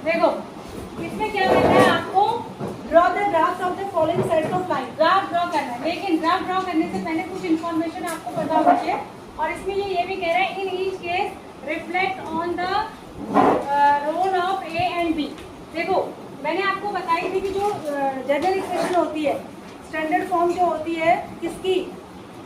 देखो इसमें क्या करना है आपको, draw the graphs of the following sets of line, graph draw करना है। लेकिन ग्राफ ड्रॉ करने से पहले कुछ इन्फॉर्मेशन आपको पता होनी चाहिए, और इसमें ये भी कह रहा है in each case reflect on the role of a and b. देखो मैंने आपको बताई थी कि जो जनरल इक्वेशन होती है, स्टैंडर्ड फॉर्म जो होती है किसकी,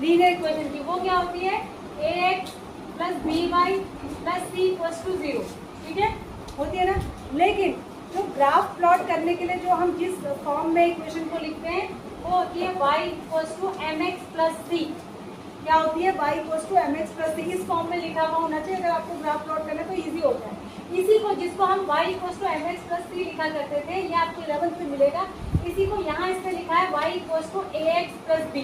लीनियर इक्वेशन की, वो क्या होती है ax plus b y plus c equals to 0, ठीक है, होती है ना। लेकिन जो ग्राफ प्लॉट करने के लिए जो हम जिस फॉर्म में इक्वेशन को लिखते हैं वो होती है y equals to M X plus C. क्या होती है y equals to M X plus C, इस फॉर्म में लिखा हुआ होना चाहिए। अगर आपको ग्राफ प्लॉट करना है तो ईजी होता है। इसी को, जिसको हम y equals to M X plus C लिखा करते थे, ये आपको 11th में मिलेगा। इसी को यहाँ इसमें लिखा है y equals to a x plus b.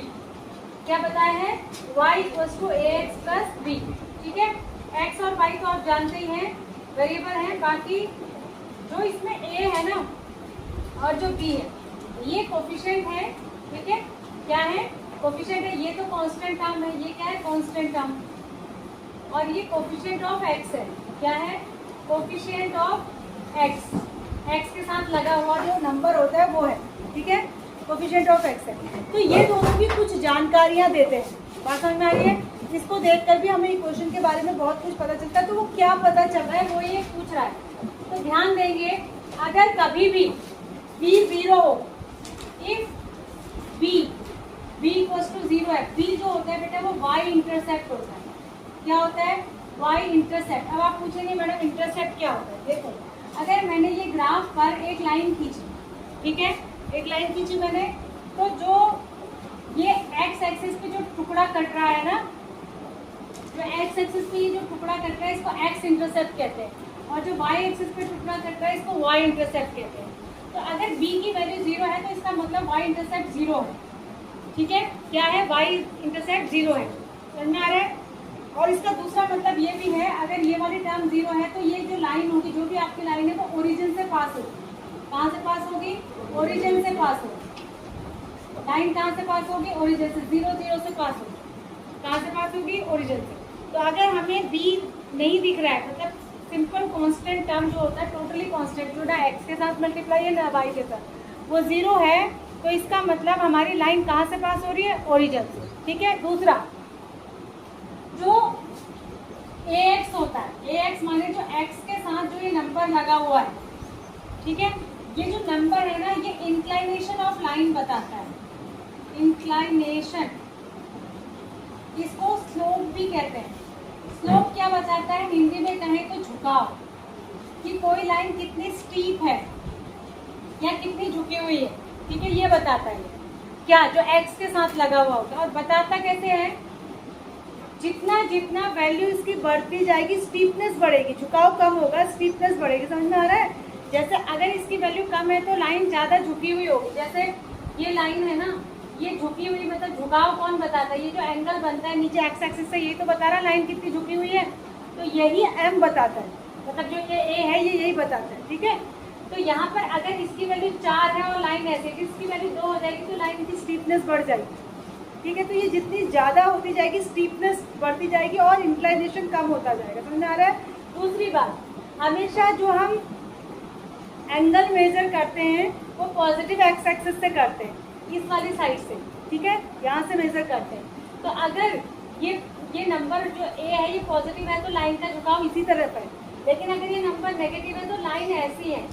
क्या बताया है, y equals to a x plus b, ठीक है। x और y तो आप जानते ही हैं वेरिएबल हैं, बाकी जो इसमें a है ना और जो b है ये कोफिशिएंट है, ठीक है। क्या है, कोफिशिएंट है। ये तो कांस्टेंट टर्म है, ये क्या है कांस्टेंट टर्म, और ये कोफिशिएंट ऑफ x है। क्या है, कोफिशिएंट ऑफ x, x के साथ लगा हुआ जो नंबर होता है वो है, ठीक है, कोफिशिएंट ऑफ x है। तो ये दोनों भी कुछ जानकारियां देते हैं, बात समझ में आ रही है। इसको देखकर भी हमें इक्वेशन के बारे में बहुत कुछ पता चलता है। तो वो क्या पता चल रहा है वो ये पूछ रहा है, तो ध्यान देंगे। अगर कभी भी b 0 हो, इफ b इक्वल्स टू 0 है, b जो होता है बेटा वो y इंटरसेप्ट होता है। क्या होता है, y इंटरसेप्ट। अब आप पूछेंगे मैडम इंटरसेप्ट क्या होता है। देखो अगर मैंने ये ग्राफ पर एक लाइन खींची, ठीक है, एक लाइन खींची मैंने, तो जो ये x एक्सिस पे जो टुकड़ा कट रहा है ना, जो x एक्सिस पे ये जो टुकड़ा कट रहा है इसको x इंटरसेप्ट कहते हैं, और जो y एक्सिस पे टुकड़ा कट रहा है इसको y इंटरसेप्ट कहते हैं। तो अगर b की वैल्यू 0 है तो इसका मतलब y इंटरसेप्ट 0 है, ठीक है। क्या है, y इंटरसेप्ट 0 है, समझ में आ रहा है। और इसका दूसरा मतलब ये भी है, अगर ये वाली टर्म 0 है तो ये जो लाइन होगी, जो भी आपकी लाइन है, वो ओरिजिन से पास होगी। कहाँ से पास होगी, ओरिजिन से पास होगी। लाइन कहाँ से पास होगी, ओरिजिन से, 0 0 से पास होगी। कहाँ से पास होगी, ओरिजिन से। तो अगर हमें b नहीं दिख रहा है, मतलब सिंपल कांस्टेंट टर्म जो होता है, टोटली कांस्टेंट, जो ना x के साथ मल्टीप्लाई है ना y के साथ, वो 0 है, तो इसका मतलब हमारी लाइन कहाँ से पास हो रही है, ओरिजिन से, ठीक है। दूसरा जो ax होता है, ax माने जो x के साथ जो ये नंबर लगा हुआ है, ठीक है, ये जो नंबर है ना ये इंक्लाइनेशन ऑफ लाइन बताता है, इंक्लाइनेशन, इसको स्लोप भी कहते हैं। स्लोप क्या बताता है, हिंदी में कहें तो झुकाव, कि कोई लाइन कितनी स्टीप है या कितनी झुकी हुई है, ठीक है, ये बताता है। क्या, जो x के साथ लगा हुआ होगा। और बताता कैसे है, जितना जितना वैल्यू इसकी बढ़ती जाएगी स्टीपनेस बढ़ेगी, झुकाव कम होगा स्टीपनेस बढ़ेगी, समझ में आ रहा है। जैसे अगर इसकी वैल्यू कम है तो लाइन ज़्यादा झुकी हुई होगी, जैसे ये लाइन है ना, ये झुकी हुई, मतलब झुकाव कौन बताता है, ये जो एंगल बनता है नीचे एक्स एक्सिस से, यही तो बता रहा है लाइन कितनी झुकी हुई है, तो यही m बताता है, मतलब जो ये a है ये यही बताता है, ठीक है। तो यहाँ पर अगर इसकी वैल्यू 4 है और लाइन ऐसे, इसकी वैल्यू 2 हो जाएगी तो लाइन की स्टीपनेस बढ़ जाएगी, ठीक है। तो ये जितनी ज़्यादा होती जाएगी स्टीपनेस बढ़ती जाएगी और इंक्लाइनेशन कम होता जाएगा, समझ में आ रहा है। दूसरी बात, हमेशा जो हम एंगल मेजर करते हैं वो पॉजिटिव एक्स एक्सिस से करते हैं, इस वाली साइड से, ठीक है, यहाँ से मेजर करते हैं। तो अगर ये नंबर जो a है ये पॉजिटिव है तो लाइन का झुकाव इसी तरफ है, लेकिन अगर ये नंबर नेगेटिव है तो लाइन ऐसी है,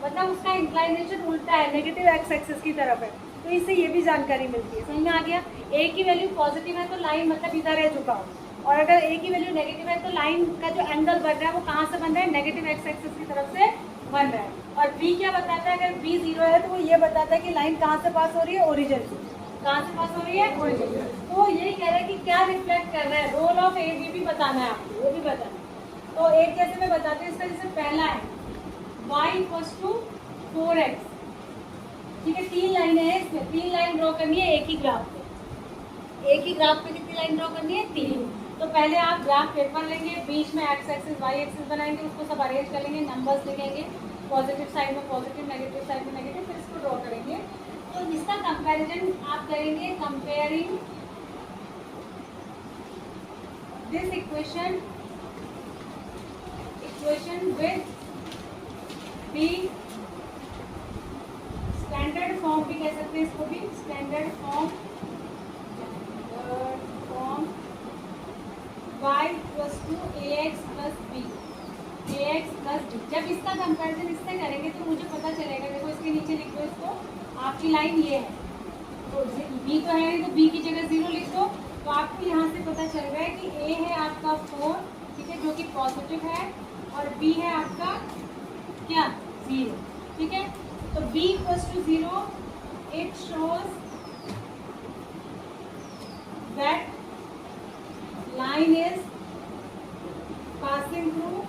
मतलब उसका इंक्लाइनेशन उल्टा है, नेगेटिव एक्स एक्सिस की तरफ है। तो इससे ये भी जानकारी मिलती है, समझ में आ गया। a की वैल्यू पॉजिटिव है तो लाइन मतलब इधर है झुकाव, और अगर a की वैल्यू नेगेटिव है तो लाइन का जो एंगल बन रहा है वो कहाँ से बन रहा है, नेगेटिव एक्स एक्सिस की तरफ से बन रहा है। और b क्या बताता है, अगर b 0 है तो वो ये बताता है कि लाइन कहाँ से पास हो रही है, ओरिजिन से। कहाँ से पास हो रही है, ओरिजिन से। तो यही कह रहा है कि क्या रिफ्लेक्ट कर रहा है, रोल ऑफ ए बी भी बताना है आपको, वो भी बताना है। तो एक कैसे मैं बताती हूँ, इसका जैसे पहला है y इक्वल्स टू 4x, ठीक है, 3 लाइनें हैं इसमें, 3 लाइन ड्रॉ करनी है एक ही ग्राफ पे। एक ही ग्राफ पे कितनी लाइन ड्रॉ करनी है, 3। तो पहले आप ग्राफ पेपर लेंगे, बीच में एक्स एक्सिस वाई एक्सिस बनाएंगे, उसको सब अरेंज कर लेंगे, नंबर्स लिखेंगे, पॉजिटिव साइड में पॉजिटिव, नेगेटिव साइड में नेगेटिव, फिर इसको ड्रॉ करेंगे। तो इसका कंपैरिजन आप करेंगे, comparing this equation with b standard form भी कह सकते हैं इसको भी, standard form y equals to ax plus b, ax plus b. जब इसका कंपैरिजन इससे करेंगे तो मुझे पता चलेगा, देखो इसके नीचे लिख दो इसको, आपकी लाइन ये है तो b तो है नहीं तो b की जगह 0 लिख दो, तो आपको यहाँ से पता चल रहा है कि a है आपका 4, ठीक है, जो कि पॉजिटिव है, और b है आपका क्या 0, ठीक है। तो b equals to 0, it shows that line is passing through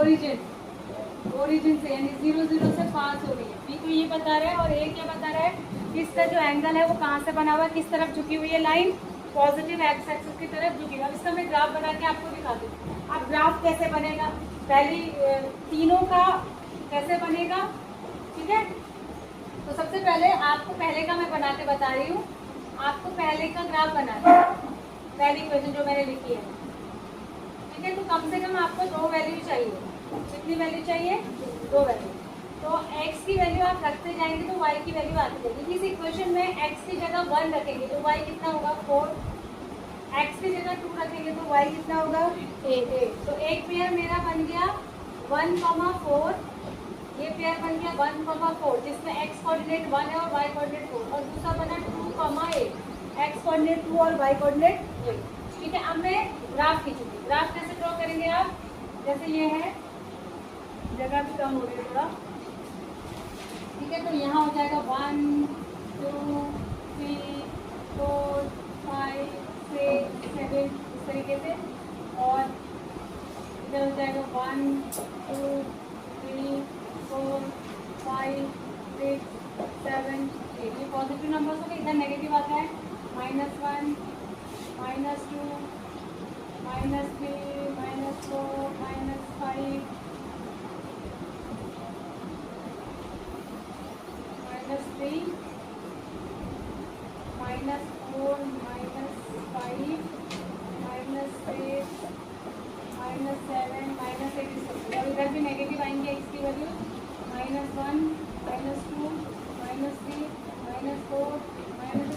origin से, यानी 0 0 से पास हो रही है। बी को ये बता रहा है और ए क्या बता रहा है, इसका जो एंगल है वो कहाँ से बना हुआ है, किस तरफ झुकी हुई है लाइन, पॉजिटिव एक्स एक्सिस की तरफ झुकी हुई है। अब इसका मैं ग्राफ बना के आपको दिखा दूँ। अब ग्राफ कैसे बनेगा, पहली तीनों का कैसे बनेगा, ठीक है। तो सबसे पहले आपको पहले का मैं बना के बता रही हूँ, आपको पहले का ग्राफ बनाना है, पहली इक्वेशन जो मैंने लिखी है, ठीक है। तो कम से कम आपको 2 वैल्यू चाहिए, कितनी वैल्यू चाहिए, 2 वैल्यू। तो x की वैल्यू आप रखते जाएंगे तो y की वैल्यू आती जाएगी। इस इक्वेशन में x की जगह 1 रखेंगे तो y कितना होगा 4, x की जगह 2 रखेंगे तो y कितना होगा 8। तो एक पेयर मेरा बन गया 1,4, ये पेयर बन गया 1,4 जिसमें x कोऑर्डिनेट 1 है और y कोऑर्डिनेट 4, और दूसरा बना 2,8, x कोऑर्डिनेट 2 और y कोऑर्डिनेट 8, ठीक है। अब मैं ग्राफ खींचूंगी। ग्राफ कैसे ड्रॉ करेंगे आप, जैसे ये है, जगह भी कम हो रही है थोड़ा, ठीक है। तो यहाँ हो जाएगा 1 2 3 4 5 6 7 इस तरीके से, और इधर हो जाएगा 1 2 3 4 5 6 7 8। ये पॉजिटिव नंबर्स हो गए, इधर नेगेटिव आता है -1 -2 -3 -4 -5 -3 -4 -5 -7 -8। और इधर भी नेगेटिव आएंगे x की वैल्यू, -1 -2 -3 -4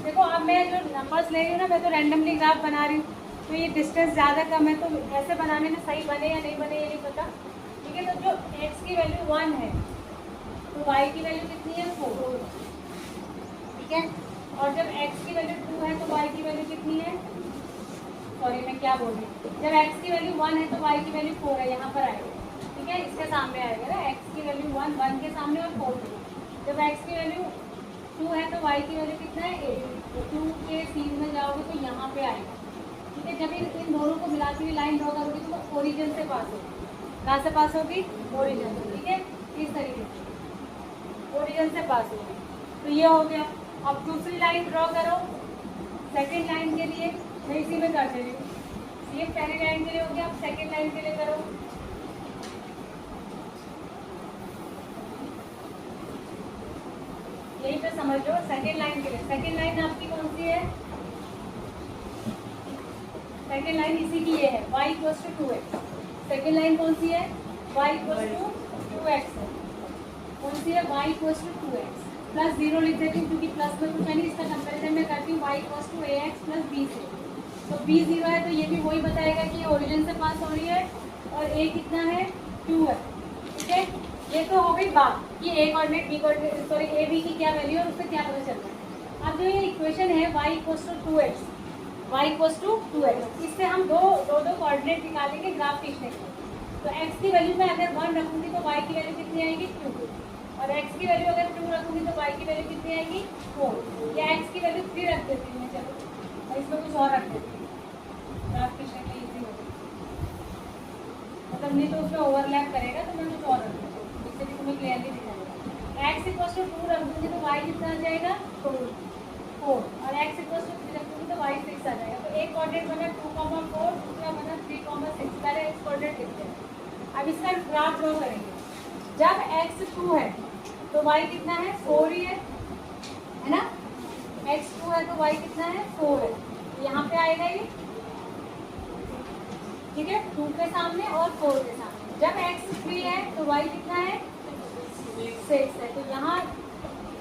देखो अब मैं जो नंबर्स ले रही हूँ ना, मैं तो रैंडमली ग्राफ बना रही हूँ, तो ये डिस्टेंस ज़्यादा कम है तो ऐसे बनाने में सही बने या नहीं बने ये नहीं पता, ठीक है। तो जो x की वैल्यू 1 है तो y की वैल्यू कितनी है 4, ठीक है। और जब x की वैल्यू 2 है तो y की वैल्यू कितनी है, सॉरी मैं क्या बोल रही हूँ, जब x की वैल्यू 1 है तो y की वैल्यू 4 है, यहाँ पर आएगा, ठीक है, इसके सामने आएगा ना, x की वैल्यू 1 के सामने और 4 के, जब x की वैल्यू 2 है तो y की वैल्यू कितना है 8, तो 2 के सीन में जाओगे तो यहाँ पे आएगा, ठीक है। जब इन दोनों को मिलाती हुई लाइन ड्रॉ करोगे तो वो ओरिजिन से पास होगी, कहाँ से पास होगी, ओरिजिन से, ठीक है, इस तरीके से ओरिजिन से पास होगी। तो ये हो गया। अब दूसरी लाइन ड्रॉ करो, सेकेंड लाइन के लिए मैं इसी में कर दे रही हूँ, ये पहली लाइन के लिए हो गया, अब सेकेंड लाइन के लिए करो। यहीं पे समझ लो सेकेंड लाइन के लिए, सेकेंड लाइन आपकी कौन सी है, सेकेंड लाइन इसी की ये है y equals to 2x। Second line कौन सी है, y इक्वल्स टू 2x है, कौन सी है, y equals to 2x plus 0 लिख देती हूँ क्योंकि प्लस में कुछ नहीं, इसका कंपेरिजन में करती हूँ y equals to ax plus b से। तो b 0 है तो ये भी वही बताएगा कि ये ओरिजिन से पास हो रही है, और a कितना है 2 है, ठीक है। ये तो हो गई बात कि a coordinate b coordinate sorry a b की क्या वैल्यू है और उससे क्या पता चलता है। अब जो ये इक्वेशन है y equals to 2x, y equals to 2x, इससे हम दो कोऑर्डिनेट निकालेंगे ग्राफ खींचने के लिए। तो x की वैल्यू में अगर 1 रखूँगी तो y की वैल्यू कितनी आएगी 2, और x की वैल्यू अगर 2 रखूँगी तो y की वैल्यू कितनी आएगी 4, या x की वैल्यू 3 रख देती हूँ मैं, चलो और इसमें कुछ और रख देती हूँ, ग्राफ खींचने के लिए ईजी हो जाएगी, मतलब नहीं तो उसमें ओवरलैप करेगा तो मैं कुछ और रख देती हूँ जिससे कि तुम्हें क्लियरली दिखाएगा। x इक्वल्स टू 2 रख दूँगी तो y कितना आ जाएगा 4, और x इक्वल्स टू 3 रख दूँगी तो y 6 आ जाएगा। तो एक कोऑर्डिनेट बना 2,4, दूसरा बना 3,6, पहले x कोऑर्डिनेट लिखते हैं। अब इसका ग्राफ ड्रॉ करेंगे। जब x 2 है तो y कितना है 4 ही है ना, x 2 है तो y कितना है 4 है, यहाँ पे आएगा ये ठीक है, 2 के सामने और 4 के सामने। जब x 3 है तो y कितना है 6 है, तो यहाँ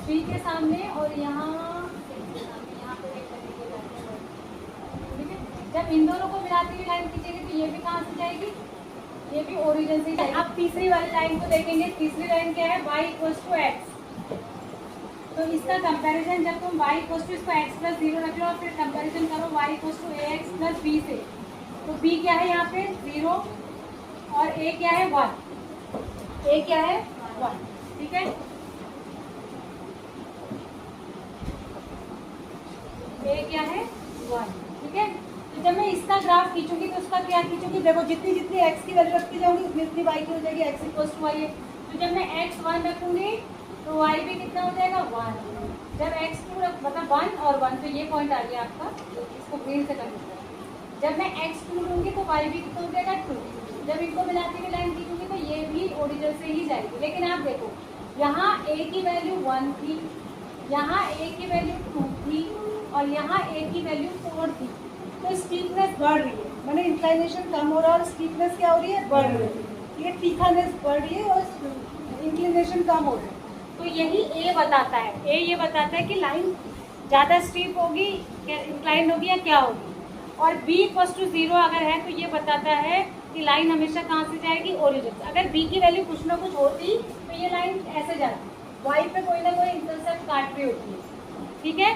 3 के सामने और यहाँ 6 के सामने, यहाँ पर एक करके लाइन, ठीक है। जब इन दोनों को मिलाती हुई लाइन खींचेंगे तो ये भी कहाँ से जाएगी, ये भी ओरिजिन से जाएगी। अब तीसरी वाली लाइन को देखेंगे, तीसरी लाइन क्या है, y = x। तो इसका कंपैरिजन जब तुम y = इसको x + 0 रख लो और फिर कंपैरिजन करो y = ax + b से, तो b क्या है यहाँ पे 0 और a क्या है 1, a क्या है 1, ठीक है। a क्या है 1, ठीक है। तो जब मैं इसका ग्राफ खींचूंगी तो उसका क्या खींचूंगी, देखो जितनी जितनी x की वैल्यू रखती जाऊंगी उतनी उतनी y की हो जाएगी, x = y है। तो जब मैं x 1 रखूंगी तो y भी कितना हो जाएगा 1। जब x 2 मतलब 1 और 1, तो ये पॉइंट आ गया आपका, इसको ग्रीन से कर देते हैं। जब मैं x 2 लूँगी तो y भी कितना हो जाएगा 2। जब इनको मिलाती हुई लाइन खींचूंगी तो ये भी ओरिजिन से ही जाएगी। लेकिन आप देखो यहाँ a की वैल्यू 1 थी, यहाँ a की वैल्यू 2 थी और यहाँ a की वैल्यू 4 थी, तो स्टीपनेस बढ़ रही है, मैंने इंक्लाइनेशन कम हो रहा है और स्टीपनेस क्या हो रही है, बढ़ रही है। ये तीखानेस बढ़ रही है और इंक्लिनेशन कम हो रही है। तो यही ए बताता है, ए ये बताता है कि लाइन ज़्यादा स्टीप होगी, इंक्लाइन होगी या क्या होगी। और b = 0 अगर है तो ये बताता है कि लाइन हमेशा कहाँ से जाएगी, ओरिजिन से। अगर b की वैल्यू कुछ ना कुछ होती तो ये लाइन ऐसे जाती, y पे कोई ना कोई इंटरसेप्ट काट रही होती है, ठीक है,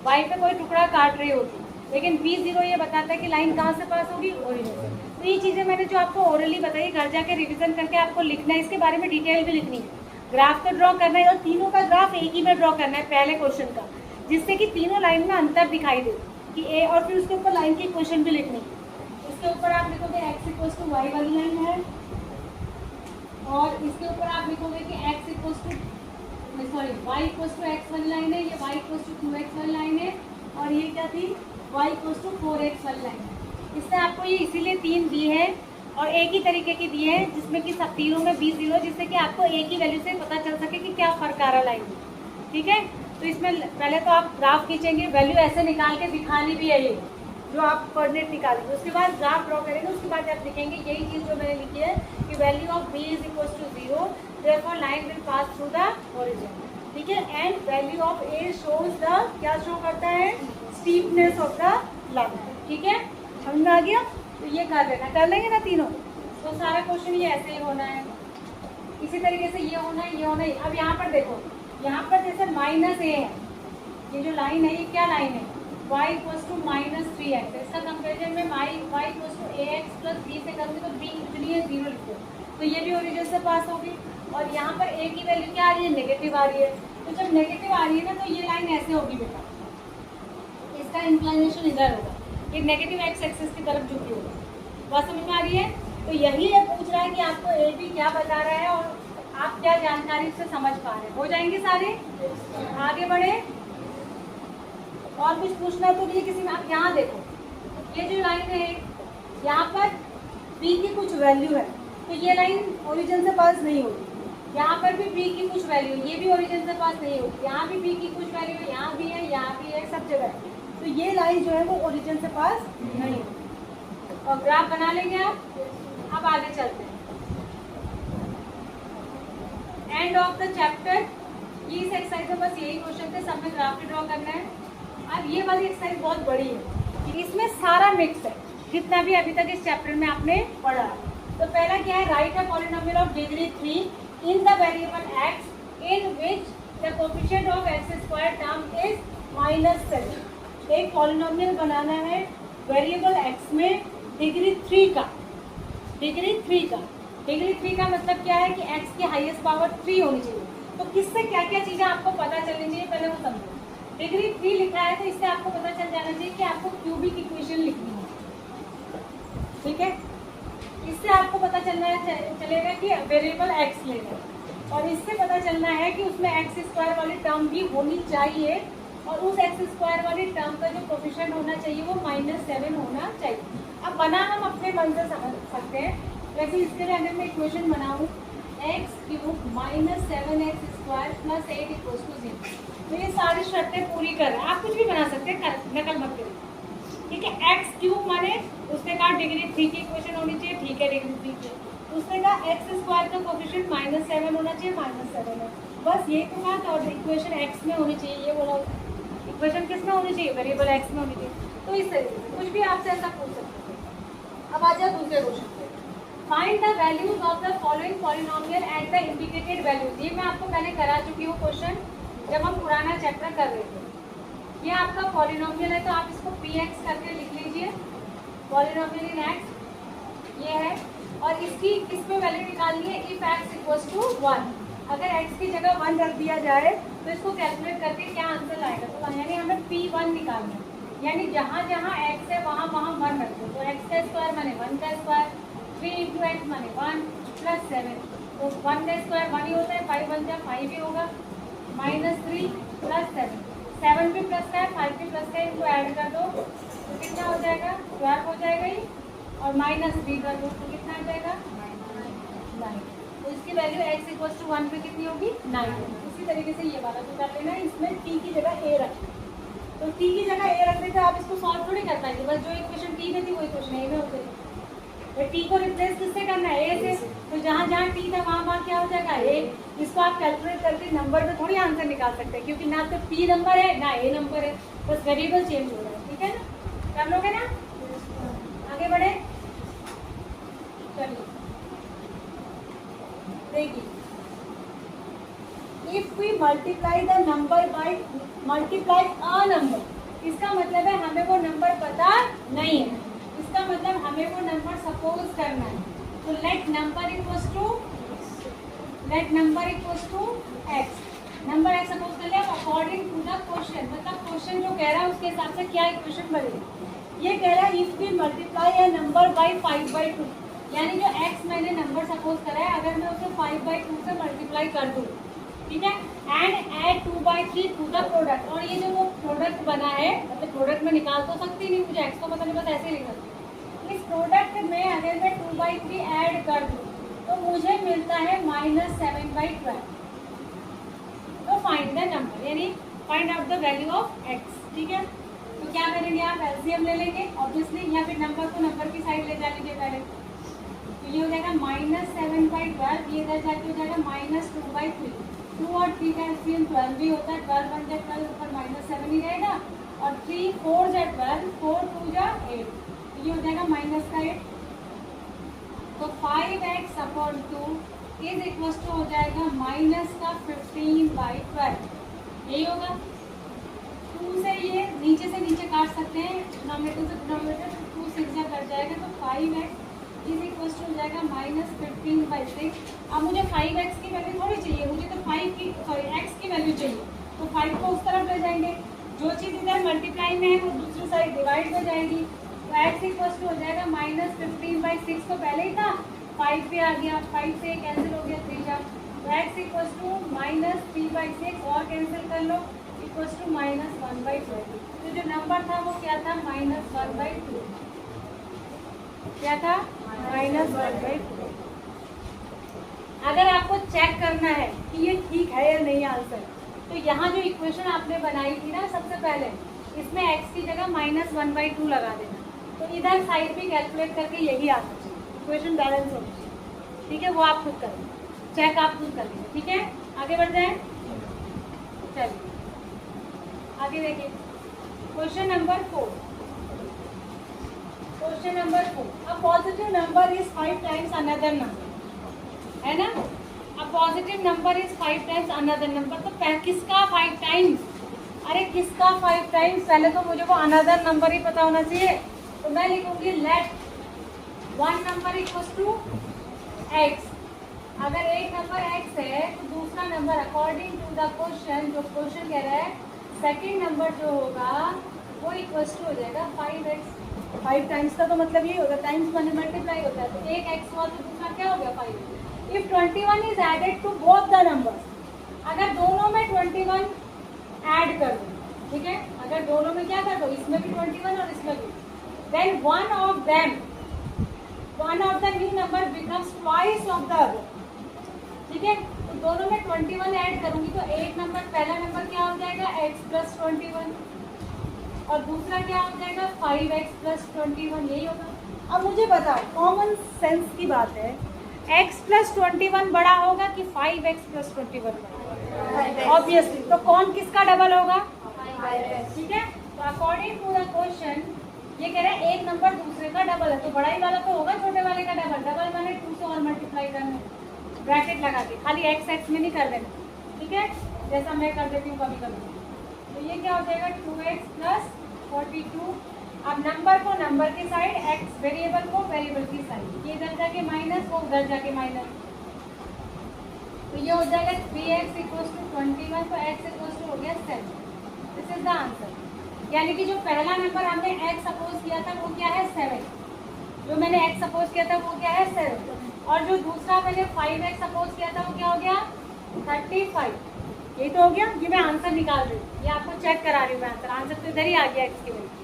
y पे कोई टुकड़ा काट रही होती है। लेकिन b 0 ये बताता है कि लाइन कहाँ से पास होगी, ओरिजिन से। तो ये चीज़ें मैंने जो आपको ओरली बताई, घर जाके रिविजन करके आपको लिखना है, इसके बारे में डिटेल भी लिखनी है। ग्राफ तो ड्रॉ करना है और तीनों का ग्राफ एक ही में ड्रॉ करना है पहले क्वेश्चन का, जिससे कि तीनों लाइन में अंतर दिखाई दे कि ए, और फिर उसके ऊपर लाइन की क्वेश्चन भी लिखनी है। इसके ऊपर आप लिखोगे x = y वाली लाइन है और इसके ऊपर आप लिखोगे कि y = x वाली लाइन है, ये y = 2x वाली लाइन है और ये क्या थी, y = 4x वाली लाइन है। इससे आपको ये इसीलिए 3 दी है और एक ही तरीके की दी है, जिसमें कि सब तीनों में b 0, जिससे कि आपको एक ही वैल्यू से पता चल सके कि क्या फर्क आ रहा लाइन में, ठीक है। तो इसमें पहले तो आप ग्राफ खींचेंगे, वैल्यू ऐसे निकाल के दिखानी भी है, ये जो आप कोऑर्डिनेट निकालेंगे, उसके बाद ग्राफ ड्रॉ करेंगे, उसके बाद आप लिखेंगे यही चीज़ जो मैंने लिखी है कि value of b = 0, therefore line will pass through the origin, ठीक है। And value of a shows the, क्या शो करता है, स्टीपनेस ऑफ द लाइन, ठीक है। समझ में आ गया, तो ये कर लेना, कर लेंगे ना तीनों, तो सारा क्वेश्चन ये ऐसे ही होना है, इसी तरीके से ये होना है, ये होना है। अब यहाँ पर देखो, यहाँ पर जैसे -a है, ये जो लाइन है ये क्या लाइन है, y = -3x, इसका कंपेरिजन में y = ax + b से करूँगी तो b कितनी है 0 लिखो, तो ये भी ओरिजिन से पास होगी। और यहाँ पर a की वैल्यू क्या आ रही है, नेगेटिव आ रही है, तो जब नेगेटिव आ रही है ना तो ये लाइन ऐसे होगी बेटा, इसका इंक्लाइनेशन इधर होगा, ये नेगेटिव x एक्सिस की तरफ झुकी होगी। बात समझ में आ रही है। तो यही है, पूछ रहा है कि आपको ए बी क्या बता रहा है और आप क्या जानकारी से समझ पा रहे हैं। हो जाएंगे सारे, आगे बढ़े। और कुछ पूछना तो नहीं किसी में। आप यहाँ देखो, ये जो लाइन है यहाँ पर बी की कुछ वैल्यू है, तो ये लाइन ओरिजिन से पास नहीं होगी। यहाँ पर भी बी की कुछ वैल्यू, ये भी ओरिजिन से पास नहीं होगी। यहाँ भी बी की कुछ वैल्यू है, यहाँ भी है, यहाँ भी है, सब जगह है। तो ये लाइन जो है वो ओरिजिन से पास नहीं होगी। और ग्राफ बना लेंगे आप। अब आगे चलते हैं, एंड ऑफ द चैप्टर। ये इस एक्सरसाइज में बस यही क्वेश्चन थे, सब में ग्राफ ड्रॉ करना है। अब ये वाली एक्सरसाइज बहुत बड़ी है, इसमें सारा मिक्स है जितना भी अभी तक इस चैप्टर में आपने पढ़ा है। तो पहला क्या है, right a polynomial of degree 3 in the variable x in which the coefficient of x² term is -7। एक पॉलिनोमियल बनाना है वेरिएबल x में डिग्री 3 का। डिग्री 3 का मतलब क्या है कि x की हाईएस्ट पावर 3 होनी चाहिए। तो किससे क्या क्या चीज़ें आपको पता चलनी चाहिए, पहले वो समझो। डिग्री 3 लिखा है तो इससे आपको पता चल जाना चाहिए कि आपको क्यूबिक इक्वेशन लिखनी है, ठीक है। इससे आपको पता चलेगा कि वेरिएबल x लेना है, और इससे पता चलना है कि उसमें x² वाली टर्म भी होनी चाहिए, और उस x² वाली टर्म का जो कोएफिशिएंट होना चाहिए वो -7 होना चाहिए। अब बना हम अपने मन से समझ सकते हैं। वैसे इसके लिए अगर मैं इक्वेशन बनाऊँ x³ -7x² + 8 = 0, तो ये सारी शर्तें पूरी कर रहे हैं। आप कुछ भी बना सकते हैं, नकल मत करिए, ठीक है। x³ माने उसके का डिग्री 3 की इक्वेशन होनी चाहिए, ठीक है डिग्री 3 की। दूसरे का एक्स स्क्वायर का कोफिशिएंट -7 होना चाहिए, -7 है। बस ये तो बात, और इक्वेशन एक्स में होनी चाहिए, ये बोला इक्वेशन किस में होनी चाहिए, वेरिएबल एक्स में होनी चाहिए। तो इस तरीके से कुछ भी आपसे ऐसा पूछ सकते हैं। अब आ जाओ दूसरे क्वेश्चन पे। Find the values of the following polynomial at the indicated values. ये मैं आपको पहले करा चुकी हूँ क्वेश्चन, जब हम पुराना चैप्टर कर रहे थे। ये आपका पॉलिनोमियल है, तो आप इसको px करके लिख लीजिए, पॉलिनोमियल इन x ये है। और इसकी इसमें वैल्यू निकालनी है इफ x इक्वल्स टू 1। अगर x की जगह 1 रख दिया जाए तो इसको कैलकुलेट करके क्या आंसर आएगा, तो यानी हमें p1 निकालना है। यानी जहाँ जहाँ x है वहाँ वहाँ 1 रख दो, तो x का स्क्वायर माने 1 का स्क्वायर, 3 इंटू एक्स माने 1 प्लस 7, तो 1 का स्क्वायर 1 ही होता है, 5 1 जा 5 ही होगा, -3 प्लस 7, 7 भी प्लस का है, 5 भी प्लस का है, इनको ऐड कर दो तो कितना हो जाएगा, 12 हो जाएगा ही, और -3 कर दो तो कितना आ जाएगा 9। तो इसकी वैल्यू x इक्वल्स टू 1 पे कितनी होगी 9। इसी तरीके से ये वाला जो कर लेना है, इसमें t की जगह a रखना, तो t की जगह a रखने से आप इसको सॉल्व थोड़ी कर पाएंगे, बस जो इक्वेशन t में थी वो इक्वेशन a में हो गई। t को रिप्लेस किससे करना है, a से, तो जहाँ जहाँ t था वहाँ वहाँ क्या हो जाएगा a। इसको आप कैलकुलेट करके नंबर में थोड़ी आंसर निकाल सकते हैं, क्योंकि ना तो p नंबर है ना a नंबर है, बस वेरिएबल चेंज हो रहा है, ठीक है ना, कर लोगे ना। आगे बढ़े, चलिए देखिए, if we multiply the number by multiply a number, इसका मतलब है हमें वो नंबर पता नहीं है, इसका मतलब हमें वो नंबर सपोज करना है। तो let number equals to x, number x suppose कर लिया अकॉर्डिंग टू द क्वेश्चन, मतलब क्वेश्चन जो कह रहा है उसके हिसाब से क्या इक्वेशन बनेगी। ये कह रहा है if we multiply a number by 5/2, यानी जो x मैंने नंबर सपोज करा है, अगर मैं उसे 5/2 से मल्टीप्लाई कर दूँ, ठीक है, and add 2/3 to the product, और ये जो वो प्रोडक्ट बना है, मतलब प्रोडक्ट में निकाल तो सकती नहीं, मुझे x को पता नहीं, बस ऐसे ही लिखा। इस प्रोडक्ट में अगर मैं 2/3 ऐड कर दूँ तो मुझे मिलता है -7/12। तो फाइंड द नंबर, यानी find out the value of x, ठीक है। तो क्या करेंगे आप, एलसीएम ले लेंगे ऑब्वियसली, या फिर नंबर को नंबर की साइड ले जाएंगे पहले, तो ये हो जाएगा -7/12, ये इधर जाके हो जाएगा -2/3, 2 और 3 का एलसीएम 12 भी होता है, 12 1 जा 12, ऊपर -7 ही रहेगा, और 3 4 जा 12, 4 2 जा 8, तो ये हो जाएगा -8। तो 5x upon 2 is equal to हो जाएगा -15/12, यही होगा। 2 से ये नीचे से नीचे काट सकते हैं, डिनोमिनेटर से डिनोमिनेटर, 2 6 जा कट जाएगा, तो 5x इज इक्वल टू हो जाएगा -15/6। अब मुझे 5x की वैल्यू थोड़ी चाहिए, मुझे तो x की वैल्यू चाहिए, तो 5 को उस तरफ ले जाएंगे, जो चीज़ इधर मल्टीप्लाई में है वो दूसरी साइड डिवाइड हो जाएगी, तो x इक्वल टू हो जाएगा -15/6, तो पहले ही था, 5 पे आ गया, 5 से कैंसिल हो गया 3 जा, तो x इक्वल टू -3/6 और कैंसिल कर लो, इक्वल टू -1/12। तो जो नंबर था वो क्या था, -1/2, क्या था -1/2। अगर आपको चेक करना है कि ये ठीक है या नहीं आंसर, तो यहाँ जो इक्वेशन आपने बनाई थी ना सबसे पहले, इसमें x की जगह -1/2 लगा देना, तो इधर साइड भी कैलकुलेट करके यही आना चाहिए, इक्वेशन बैलेंस होनी चाहिए, ठीक है। वो आप खुद करें, चेक आप खुद कर लीजिए, ठीक है। आगे बढ़ जाए, चलिए आगे देखिए, question number 4। Question number 4, a positive number is 5 times another number, है ना। A positive number is 5 times another number, तो किसका 5 टाइम्स, अरे किसका 5 टाइम्स, पहले तो मुझे वो अनदर नंबर ही पता होना चाहिए, तो मैं लिखूंगी let one number equals to x। अगर एक नंबर x है तो दूसरा number according to the question, जो क्वेश्चन कह रहा है, सेकेंड नंबर जो होगा वो इक्वल्स टू हो जाएगा 5x। 5 टाइम्स का तो मतलब ये होगा, टाइम्स माने मल्टीप्लाई होता है, तो एक x हुआ तो दूसरा क्या हो गया 5। If 21 is added to both the numbers, अगर दोनों में 21 ऐड कर दो, ठीक है, अगर दोनों में क्या कर दो, इसमें भी 21 और इसमें भी, then one of the new number becomes twice of the other, ठीक है। तो दोनों में 21 ऐड करूंगी तो एक नंबर, पहला नंबर क्या हो जाएगा x + 21, और दूसरा क्या हो जाएगा 5x + 21, यही होगा। अब मुझे बताओ, कॉमन सेंस की बात है, x प्लस 21 बड़ा होगा कि 5x प्लस 21 बड़ा? ऑब्वियसली। तो कौन किसका डबल होगा? ठीक है। तो अकॉर्डिंग टू द क्वेश्चन ये कह रहा है एक नंबर दूसरे का डबल है, तो बड़ा ही वाला तो होगा छोटे वाले का डबल। डबल मैंने 2 से और मल्टीप्लाई करना, ब्रैकेट लगा के, खाली x x में नहीं कर देना, ठीक है, जैसा मैं कर देती हूँ कभी कभी। तो ये क्या हो जाएगा 2x प्लस 42। अब नंबर को नंबर की साइड, x वेरिएबल को वेरिएबल की साइड, ये इधर जाके माइनस, वो उधर जाके माइनस, तो ये हो जाएगा 3x इक्वल्स टू 21, तो x इक्वल्स टू हो गया 7। This is the answer. यानी कि जो पहला नंबर हमने x सपोज किया था वो क्या है 7, जो मैंने x सपोज किया था वो क्या है 7, और जो दूसरा मैंने 5x सपोज किया था वो क्या हो गया 35। यही तो हो गया, ये मैं आंसर निकाल रही हूँ, ये आपको चेक करा रही हूँ मैं आंसर। आंसर तो इधर ही आ गया x की वजह।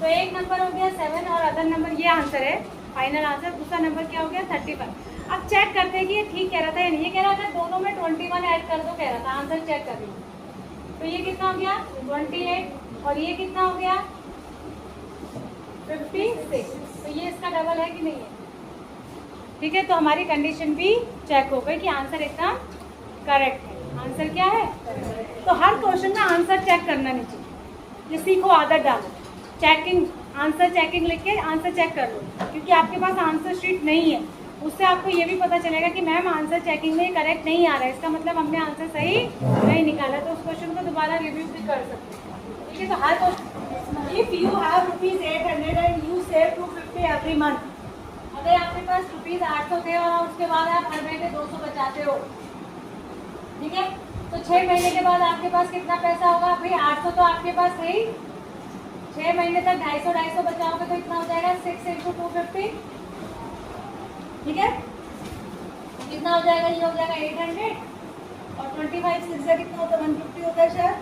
तो एक नंबर हो गया 7 और अदर नंबर, ये आंसर है फाइनल आंसर। दूसरा नंबर क्या हो गया 35। अब चेक करते हैं कि ये ठीक कह रहा था या नहीं। ये कह रहा था दोनों में 21 ऐड कर दो, कह रहा था। आंसर चेक कर रही हूँ। तो ये कितना हो गया 28, और ये कितना हो गया 56। तो ये इसका डबल है कि नहीं है? ठीक है, तो हमारी कंडीशन भी चेक हो गई कि आंसर एकदम करेक्ट है। आंसर क्या है? तो हर क्वेश्चन में आंसर चेक करना नहीं चाहिए, ये सीखो, आदत डालो। चेकिंग, आंसर चेकिंग लिख के आंसर चेक कर लो, क्योंकि आपके पास आंसर शीट नहीं है। उससे आपको ये भी पता चलेगा कि मैम आंसर चेकिंग में करेक्ट नहीं आ रहा है, इसका मतलब हमने आंसर सही नहीं निकाला, तो उस क्वेश्चन को दोबारा रिव्यू भी कर सकते हैं। ठीक है, तो हर question, if you have ₹800 and you save 250 every month, अगर आपके पास ₹800 थे और उसके बाद आप हर महीने 200 बचाते हो, ठीक है, तो 6 महीने के बाद आपके पास कितना पैसा होगा? भाई 800 तो आपके पास है ही, 6 महीने तक 250 बचाओगे तो इतना हो जाएगा 6 × 250, ठीक है, कितना हो जाएगा? ये हो जाएगा 800, और 25 6 से कितना होता है? 150 होता है शायद।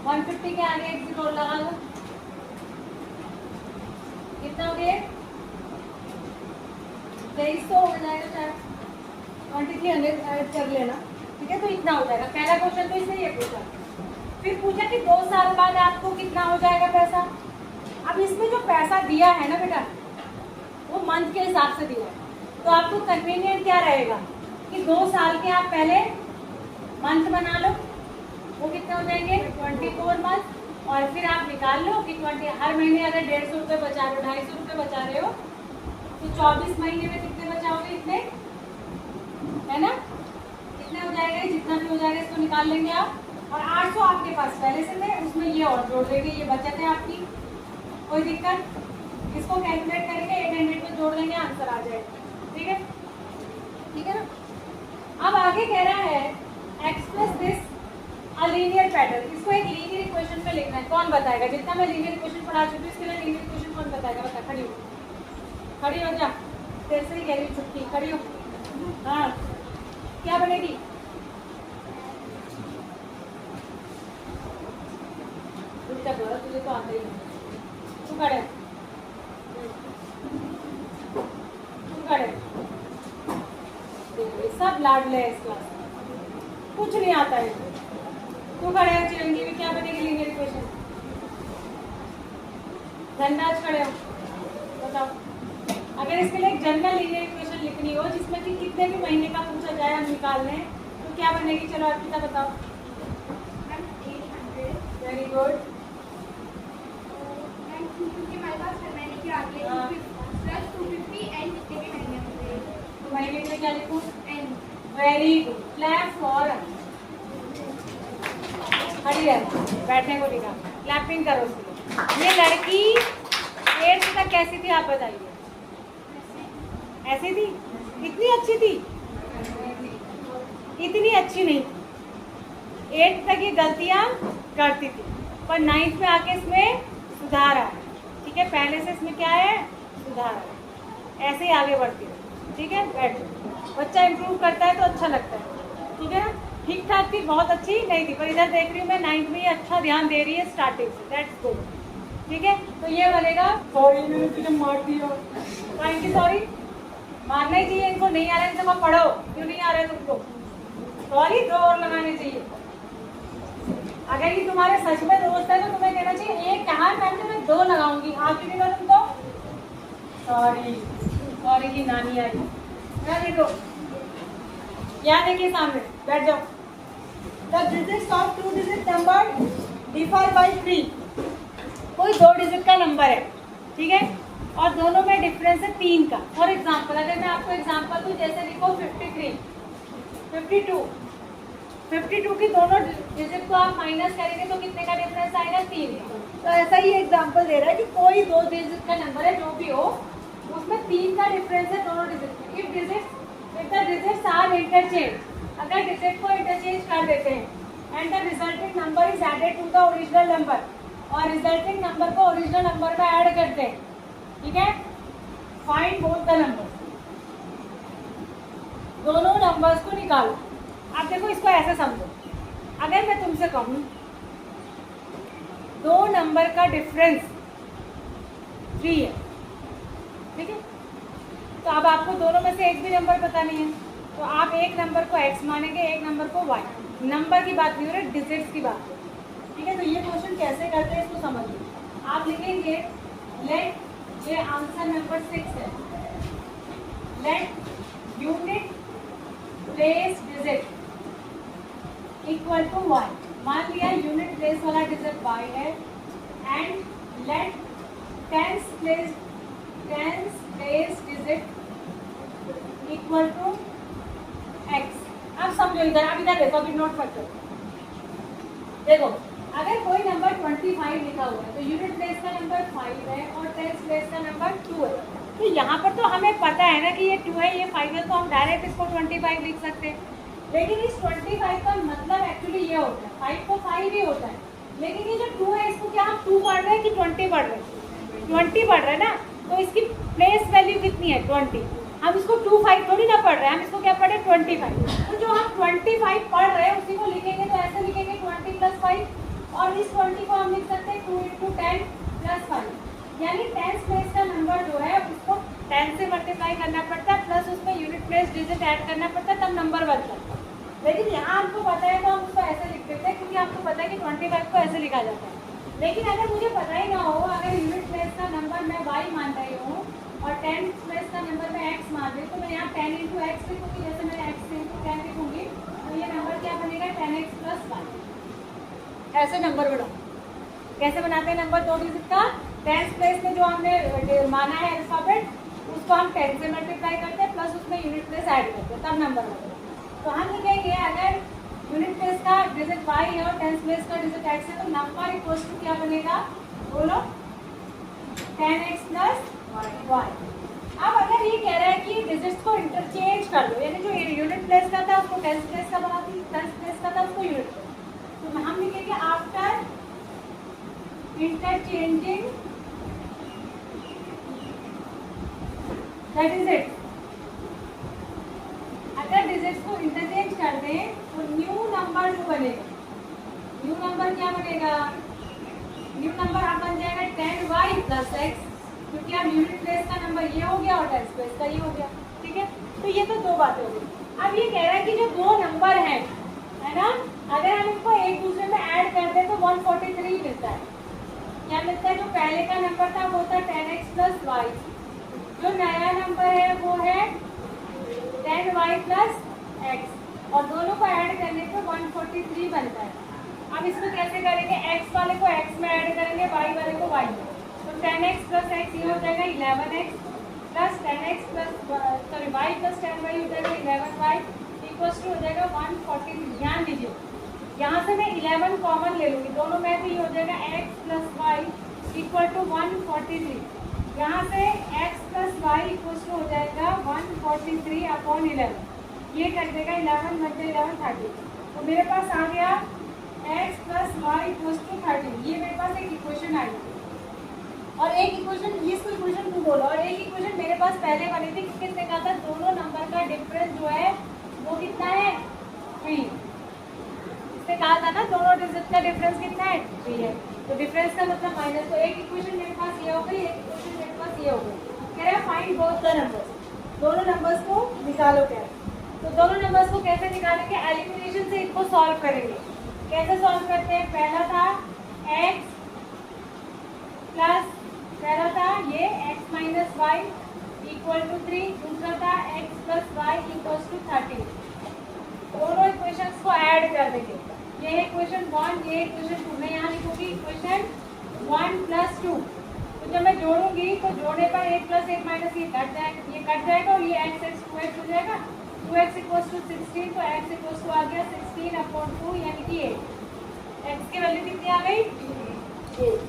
150 के आगे एक जीरो लगा लो, कितना हो गया? 2300 हो जाएगा शायद, 2300 ऐड कर लेना, ठीक है, तो इतना हो जाएगा। पहला क्वेश्चन तो इसने ये पूछा, फिर पूछा कि 2 साल बाद आपको कितना हो जाएगा पैसा। अब इसमें जो पैसा दिया है ना बेटा, वो मंथ के हिसाब से दिया है, तो आपको कन्वीनियंट क्या रहेगा कि 2 साल के आप पहले मंथ बना लो, वो कितने हो जाएंगे 24 मंथ, और फिर आप निकाल लो कि 20 हर महीने अगर 150 रुपये बचा रहे हो, 250 रुपये बचा रहे हो, तो 24 महीने में कितने बचाओगे? इतने, है ना, कितने हो जाएगा? जितना भी हो जाएगा इसको निकाल लेंगे आप। और 800 आपके पास पहले से थे, उसमें ये और जोड़ देंगे, ये बचत है आपकी, कोई दिक्कत? इसको कैलकुलेट करके 800 में जोड़ देंगे, आंसर आ जाएगा, ठीक है, ठीक है ना। अब आगे कह रहा है express this a linear pattern, इसको एक लीनियर इक्वेशन में लिखना है। कौन बताएगा? जितना मैं लीनियर इक्वेशन पढ़ा चुकी हूँ, इसके लिए लीनियर इक्वेशन कौन बताएगा? बता, खड़ी हो, खड़ी हो जा, तेरे से ही कह रही हूँ छुट्टी, खड़ी हो। हाँ, क्या बनेगी? तुझे तो आता ही नहीं, तू खड़े, तू खड़े, सब लाडले है इस क्लास में, कुछ नहीं आता है। तू खड़े हो चिरंजीवी, क्या बनेगी लीनियर इक्वेशन? धनराज खड़े हो, बताओ। अगर इसके लिए एक जनरल लीनियर इक्वेशन लिखनी हो जिसमें कि कितने भी महीने का पूछा जाए हम निकाल लें, तो क्या बनेगी? चलो अर्पिता बताओ। Very good. महीने में क्या लिखूं? Very good, clap for. खड़ी है, बैठने को लिखा, क्लैपिंग करो उसके लिए। ये लड़की 8th तक कैसी थी आप बताइए? ऐसी थी? इतनी अच्छी थी? इतनी अच्छी नहीं थी। 8th तक ये गलतियां करती थी, पर 9th में आके इसमें सुधार आया, ठीक है, पहले से इसमें क्या है? सुधार आया। ऐसे ही आगे बढ़ती है, ठीक है, बैठ। बच्चा इम्प्रूव करता है तो अच्छा लगता है, ठीक है ना। ठीक ठाक थी, बहुत अच्छी नहीं थी, पर इधर देख रही हूँ मैं 9th में ये अच्छा ध्यान दे रही है स्टार्टिंग से, दैट्स गुड, ठीक है। तो ये बनेगा, सॉरी मैंने तुझे मार दिया, थैंक यू, सॉरी, मारना ही चाहिए इनको, नहीं आ रहा है इनको पढ़ो, क्यों नहीं आ रहा है तुमको? सॉरी 2 और लगाने चाहिए। अगर ये तुम्हारे सच में दोस्त है तो तुम्हें कहना चाहिए एक कहा मैम मैं 2 लगाऊंगी, आप क्यों नहीं करो तुमको? सॉरी सॉरी की नानी आई। यहाँ देखो, यहाँ देखिए सामने, बैठ जाओ। The digits of 2 digit number differ by 3। कोई 2 डिजिट का नंबर है, ठीक है, और दोनों में डिफरेंस है 3 का। फॉर एग्जाम्पल, अगर मैं आपको एग्जाम्पल दूँ, जैसे लिखो 53, 52, 52 की दोनों डिजिट को आप माइनस करेंगे तो कितने का डिफरेंस आएगा? 3। तो ऐसा ही एग्जाम्पल दे रहा है कि कोई 2 डिजिट का नंबर है, जो भी हो, उसमें 3 का डिफरेंस है दोनों डिजिट में। If the digits are interchange, अगर डिजिट को इंटरचेंज कर देते हैं and the resulting number is added to the original number, और रिजल्टिंग नंबर को ओरिजिनल नंबर में ऐड करते हैं, ठीक है, फाइंड बोथ द नंबर, दोनों नंबर्स को निकालो। आप देखो, इसको ऐसे समझो, अगर मैं तुमसे कहूँ 2 नंबर का डिफरेंस 3 है, ठीक है, तो अब आपको दोनों में से एक भी नंबर पता नहीं है, तो आप एक नंबर को x मानेंगे, एक नंबर को y। नंबर की बात नहीं हो रही, डिजिट्स की बात है, ठीक है। तो ये क्वेश्चन कैसे करते हैं इसको समझिए। आप लिखेंगे लेट, ये आंसर नंबर 6 है, let unit place digit equal to y। मान लिया यूनिट प्लेस वाला डिजिट y है, and let tens place digit equal to x। आप समझो, इधर आप इधर देखो, अभी नोट मत करो। देखो, अगर कोई नंबर 25 लिखा हुआ है तो यूनिट प्लेस का नंबर 5 है और टेंस प्लेस का नंबर 2 है। तो यहाँ पर तो हमें पता है ना कि ये 2 है, ये 5 है, तो हम डायरेक्ट इसको 25 लिख सकते हैं। लेकिन इस 25 का मतलब एक्चुअली ये होता है, 5 को 5 ही होता है, लेकिन ये जो 2 है, इसको क्या हम 2 पढ़ रहे हैं कि 20 पढ़ रहे हैं? 20 पढ़ रहे हैं ना, तो इसकी प्लेस वैल्यू कितनी है? 20। हम इसको 25 थोड़ी ना पढ़ रहे हैं, हम इसको क्या पढ़े? 25। तो जो हम 25 पढ़ रहे हैं उसी को लिखेंगे, तो ऐसे लिखेंगे 20 + 5, और इस 20 को हम लिख सकते हैं 2 × 10 + 5, यानी टेंस प्लेस का नंबर जो है उसको 10 से मल्टीप्लाई करना पड़ता है, प्लस उसमें यूनिट प्लेस डिजिट ऐड करना पड़ता है, तब नंबर बनता है। लेकिन यहाँ हमको पता है तो हम उसको ऐसे लिख देते हैं, क्योंकि आपको पता है कि 25 को ऐसे लिखा जाता है। लेकिन अगर मुझे पता ही ना हो, अगर यूनिट प्लेस का नंबर मैं y मान रही हूँ और टेंस प्लेस का नंबर मैं x मान रही हूँ, तो मैं यहाँ 10 × x लिखूँगी, जैसे मैं x × 10 लिखूँगी, तो ये नंबर क्या बनेगा? 10x + 1। ऐसे नंबर बनाओ। कैसे बनाते हैं नंबर 2 डिजिट का? टेंस प्लेस में जो हमने माना है अल्फाबेट, उसको हम 10 से मल्टीप्लाई करते हैं, प्लस उसमें यूनिट प्लेस ऐड करते हैं, तब नंबर बनता है। तो हम लिखेंगे, अगर यूनिट प्लेस का डिजिट y है और टेंस प्लेस का डिजिट x है, तो नंबर इक्वल्स टू क्या बनेगा? बोलो, 10x + y। अब अगर ये कह रहा है कि डिजिट्स को इंटरचेंज कर दो, यानी जो यूनिट प्लेस का था उसको टेंस प्लेस का बना दी, टेंस प्लेस का था उसको यूनिट प्लेस, तो हम लिखेंगे आफ्टर इंटरचेंजिंग द डिजिट। अगर डिजिट्स को इंटरचेंज कर दें तो न्यू नंबर जो बनेगा, न्यू नंबर क्या बनेगा? न्यू नंबर अब बन जाएगा 10y + x, क्योंकि अब यूनिट प्लेस का नंबर ये हो गया और टेंस प्लेस का ये हो गया, ठीक है। तो ये तो 2 बातें हो गई। अब ये कह रहा है कि जो 2 नंबर हैं, है ना, अगर हम इनको एक दूसरे में ऐड कर दें तो 143 मिलता है। क्या मिलता है? जो पहले का नंबर था वो था 10x + y, जो नया नंबर है वो है 10y + x, और दोनों को ऐड करने पे 143 बनता है। अब इसको कैसे करेंगे? x वाले को x में ऐड करेंगे, y वाले को y में, तो 10x + x ये हो जाएगा 11x + 10x + y + 10y हो जाएगा 11y इक्वल्स टू हो जाएगा 143। ध्यान दीजिए, यहाँ से मैं 11 कॉमन ले लूँगी, दोनों में भी हो जाएगा x + y = 143। यहाँ से x + y इक्वल्स टू हो जाएगा 143/11, ये कर देगा 11 × 11 30। तो मेरे पास आ गया x + y = 30। ये मेरे पास एक इक्वेशन आई थी, और एक इक्वेशन, इसको इक्वेशन 2 बोलो, और एक इक्वेशन मेरे पास पहले बनी थी, किसने कहा था? दोनों नंबर का डिफरेंस जो है वो कितना है? 3। इसने कहा था ना दोनों डिजिट का डिफरेंस कितना है? 3 है। तो डिफरेंस का मतलब माइनस, तो एक इक्वेशन मेरे पास ये हो गई, एक इक्वेशन मेरे पास ये हो गई। कह रहा है फाइंड बोथ द नंबर्स, दोनों नंबर्स को निकालो। क्या है? तो दोनों नंबर्स को कैसे निकालेंगे? एलिमिनेशन से इनको सॉल्व करेंगे। कैसे सॉल्व करते हैं? पहला था x + पहला था ये x minus y equal to 3, दूसरा था x plus y equal to 13। दोनों इक्वेशंस को ऐड कर देंगे। ये है इक्वेशन 1, ये इक्वेशन 2। मैं यहाँ लिखूंगी इक्वेशन 1 प्लस 2। तो जब मैं जोड़ूंगी तो जोड़ने पर 1 प्लस 1 माइनस ये कट जाएगा और ये x x 2x हो जाएगा। 2x इक्वल्स टू 16, तो x इक्वल्स टू आ गया 16/2 यानी कि 8। x की वैल्यू कितनी आ गई? 8।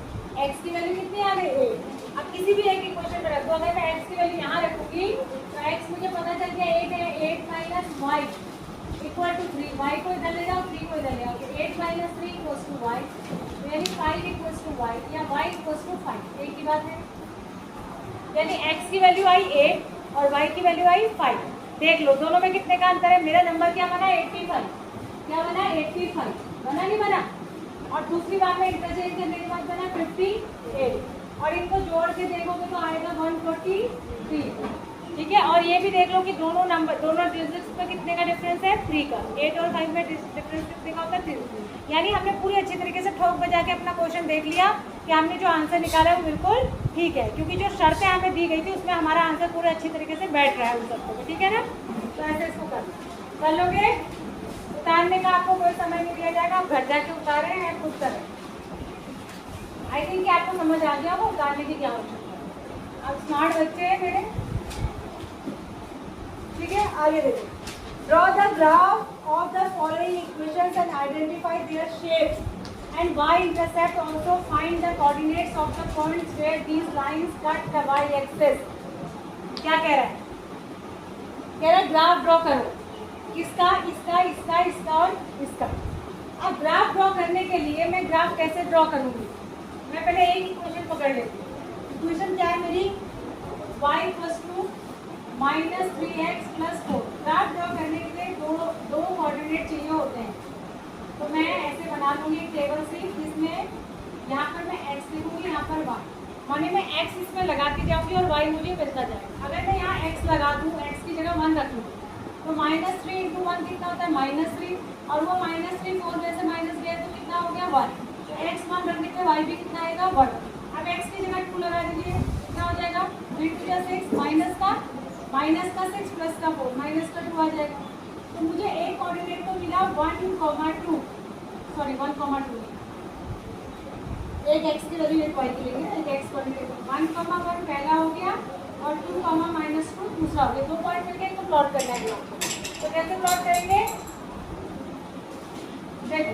x की वैल्यू कितनी आ गई? 8। अब किसी भी एक इक्वेशन पर रख दो। अगर मैं x की वैल्यू यहाँ रखूंगी तो x मुझे पता चल गया 8 है। 8 minus y equal to 3। Y को इधर ले जाओ, 3 को इधर ले आओ। 8 माइनस 3 इक्वल्स टू वाई, यानी 5 इक्वल्स टू वाई, या y इक्वल्स टू 5। एक ही बात है। यानी x की वैल्यू आई 8 और y की वैल्यू आई 5। देख लो दोनों में कितने का अंतर है। मेरा नंबर क्या बना? 85। क्या बना? 85 बना, नहीं बना? और दूसरी बार में इंटरचेंज करने के बाद बना 58। और इनको जोड़ के देखोगे तो आएगा 143। ठीक है। और ये भी देख लो कि दोनों डिजिट्स पर कितने का डिफरेंस है? 3 का। 8 और 5 में डिफरेंस कितने का होता है? 3। यानी हमने पूरी अच्छी तरीके से ठोक बजा के अपना क्वेश्चन देख लिया कि हमने जो आंसर निकाला है वो बिल्कुल ठीक है, क्योंकि जो शर्तें हमें दी गई थी उसमें हमारा आंसर पूरे अच्छी तरीके से बैठ रहा है उन सबको भी। ठीक है ना? तो ऐसे इसको कर लोगे। उतारने का आपको कोई समय नहीं दिया जाएगा, आप घर जाके उतारें हैं खुद करें। आई थिंक कि आपको समझ आ गया वो उतारने की क्या आवश्यकता है। आप स्मार्ट बच्चे हैं मेरे। ठीक है, आगे देखो। Draw the graph of the following equations and identify their shapes and y intercept. Also find the coordinates of the points where these lines cut the y axis. क्या कह रहा है? कह रहा है ग्राफ ड्रॉ करो। इसका, इसका, इसका, इसका और इसका। अब ग्राफ ड्रॉ करने के लिए मैं ग्राफ कैसे ड्रॉ करूंगी? मैं पहले एक इक्वेशन पकड़ लेती हूँ। इक्वेशन क्या है मेरी? y equals to -3x + 4। Graph draw करने के लिए दो कोऑर्डिनेट चाहिए होते हैं। तो मैं ऐसे बना लूँगी एक टेबल सी, जिसमें यहाँ पर मैं x लिखूँगी, यहाँ पर y। माने मैं x इसमें लगाती जाऊँगी और y मुझे मिलता जाएगा। अगर मैं यहाँ x लगा दूँ, x की जगह 1 रख लूँ, तो -3 × 1 कितना होता है? -3। और वो -3 4 में से माइनस गया तो कितना हो गया? 1। तो x 1 रखने पे y भी कितना आएगा? 1। अब x की जगह 2 लगा दीजिए, कितना हो जाएगा? 3 × 6 माइनस का 6 प्लस का 4 माइनस का 2 आ जाएगा। तो मुझे एक कोऑर्डिनेट तो मिला 1,2, सॉरी 1,2। एक x की वैल्यू एक y की लेंगे, एक x कोऑर्डिनेट 1,1 पहला हो गया और 2, -2 दूसरा हो गया। 2 पॉइंट मिल गए, तो प्लॉट करना है। तो कैसे प्लॉट करेंगे? देखो